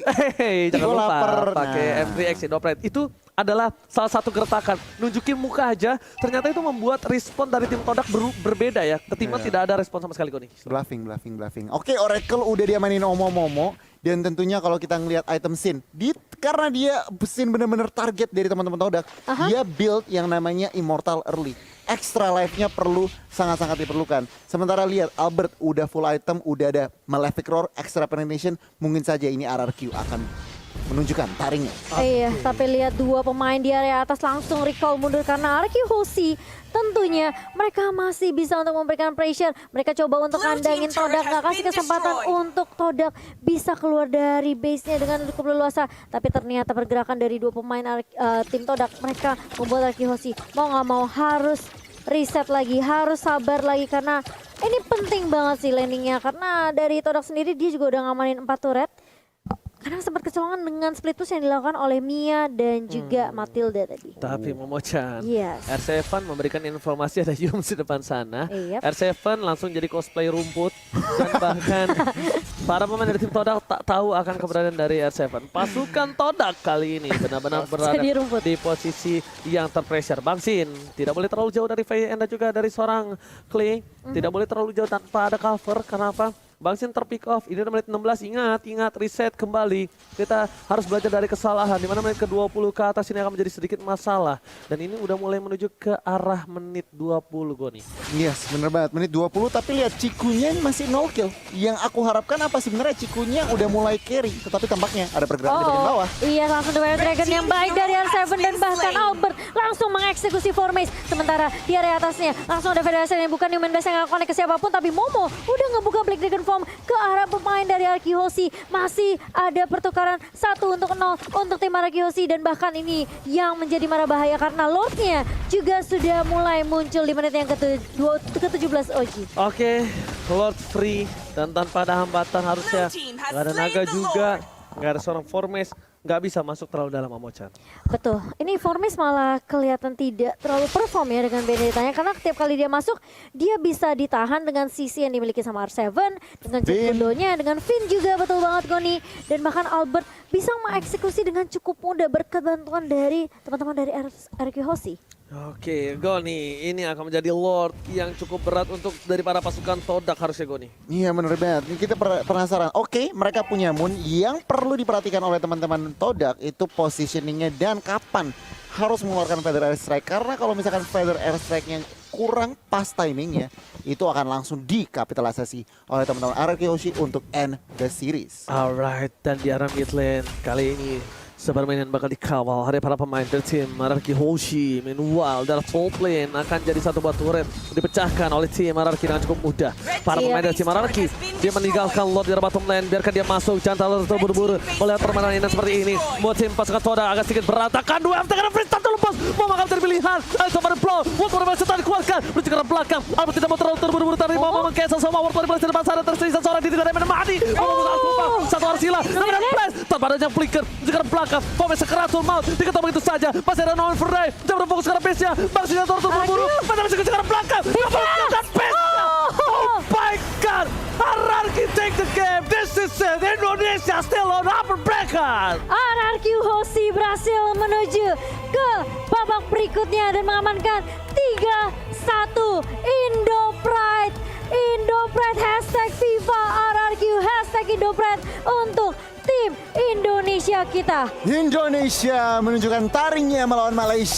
Speaker 1: Jangan
Speaker 3: Gua
Speaker 1: lupa
Speaker 3: lapar.
Speaker 1: pakai
Speaker 3: Nah.
Speaker 1: M3X Operate. Itu adalah salah satu gertakan. Nunjukin muka aja, ternyata itu membuat respon dari tim Todak berbeda ya. Ketimbang tidak ada respon sama sekali Goni.
Speaker 3: Bluffing. Oke, Oracle udah dia mainin Momo. Dan tentunya kalau kita ngelihat item Sin, karena dia Sin bener-bener target dari teman-teman Todak, dia build yang namanya Immortal Early. extra life-nya perlu sangat-sangat diperlukan. Sementara lihat Albert udah full item, udah ada Malefic Roar, extra penetration, mungkin saja ini RRQ akan menunjukkan taringnya.
Speaker 2: Iya, tapi lihat dua pemain di area atas langsung recall mundur karena RRQ Hoshi tentunya mereka masih bisa untuk memberikan pressure. Mereka coba untuk kandangin Todak, nggak kasih kesempatan untuk Todak bisa keluar dari base-nya dengan cukup leluasa. Tapi ternyata pergerakan dari dua pemain tim Todak, mereka membuat RRQ Hoshi mau nggak mau harus reset lagi, harus sabar lagi karena ini penting banget sih landingnya. Karena dari Todak sendiri dia juga udah ngamanin 4 turret. Karena sempat kecolongan dengan split push yang dilakukan oleh Mia dan juga Matilda tadi.
Speaker 1: Tapi Momochan,
Speaker 2: Yes.
Speaker 1: R7 memberikan informasi ada Yums di depan sana.
Speaker 2: Yep.
Speaker 1: R7 langsung jadi cosplay rumput dan bahkan para pemain dari tim Todak tak tahu akan keberadaan dari R7. Pasukan Todak kali ini benar-benar berada
Speaker 2: Jadi rumput.
Speaker 1: di posisi yang terpressure. Bangsin tidak boleh terlalu jauh dari Faye dan juga dari seorang Clay. Tidak boleh terlalu jauh tanpa ada cover. Kenapa? Bangsin terpick off, ini udah menit 16, ingat reset kembali. Kita harus belajar dari kesalahan, di mana menit ke-20 ke atas ini akan menjadi sedikit masalah. Dan ini udah mulai menuju ke arah menit 20 Goni.
Speaker 3: Yes, bener banget. Menit 20 tapi lihat Cikunya masih 0 kill. Yang aku harapkan apa sebenarnya Cikunya udah mulai carry. Tetapi tampaknya ada pergerakan di bagian bawah.
Speaker 2: Iya, langsung The Wild Dragon yang baik dari R7 dan bahkan Albert langsung mengeksekusi formation. Sementara di area atasnya langsung ada Federation yang bukan Human Base yang gak connect ke siapapun. Tapi Momo udah ngebuka Black Dragon Form ke arah pemain dari RRQ Hoshi. Masih ada pertukaran 1-0 untuk tim RRQ Hoshi. Dan bahkan ini yang menjadi marah bahaya karena Lordnya juga sudah mulai muncul di menit yang ke-17 OG.
Speaker 1: Oke, Lord free dan tanpa ada hambatan harusnya. Gak ada naga juga, gak ada seorang Formes. Nggak bisa masuk terlalu dalam Momochan.
Speaker 2: Betul, ini Formis malah kelihatan tidak terlalu perform ya dengan Benedetanya karena setiap kali dia masuk dia bisa ditahan dengan sisi yang dimiliki sama R7, dengan Cikudonya, dengan Finn juga betul banget Goni, dan bahkan Albert bisa mengeksekusi dengan cukup mudah berkat bantuan dari teman-teman dari RRQ Hoshi.
Speaker 1: Oke, Goni, ini akan menjadi Lord yang cukup berat untuk dari para pasukan Todak harusnya Goni.
Speaker 3: Iya bener banget. Ini kita penasaran. Oke, mereka punya Moon. Yang perlu diperhatikan oleh teman-teman Todak itu positioningnya dan kapan harus mengeluarkan Feather Airstrike. Karena kalau misalkan Feather Airstrike-nya kurang pas timingnya, itu akan langsung dikapitalisasi oleh teman-teman RRQ Hoshi untuk end the series.
Speaker 1: Alright, dan di arah mid lane kali ini sepermainan bakal dikawal oleh para pemain dari tim RRQ Hoshi. Meanwhile, dari top lane akan jadi satu buah turret dipecahkan oleh tim RRQ dengan cukup mudah. Para pemain dari tim RRQ, dia meninggalkan Lord di arah bottom lane. Biarkan dia masuk, jangan terlalu terburu-buru melihat permainan ini seperti ini. Buat tim pasukan Todak agak sedikit berantakan. 2 MT karena free start terlepas. Mau makan dari pilihan. Sama ada blow. World War Setan dikuatkan. Menuju ke belakang. Albert tidak mau terlalu terburu-buru. Tapi mau meng-cancel sama World War di depan sana. Tersisa seorang di tidak ada mati. Satu Arsila. Tapi ada flash. Tanpa adanya flicker. Menuju ke belakang. Pommes sekeratul maut, diketahui begitu saja. Masih ada Nolan Ferdinand, dia berfokus ke arah base-nya. Bang Sinator terburu-buru, masih bisa ke arah belakang. Dan base-nya. Oh my god, RRQ take the game. This is it, Indonesia still on upper bracket.
Speaker 2: RRQ Hoshi berhasil menuju ke babak berikutnya dan mengamankan 3-1 Indo Pride. Indo Pride hashtag FIFA RRQ hashtag Indo Pride untuk tim Indonesia kita.
Speaker 3: Indonesia menunjukkan taringnya melawan Malaysia.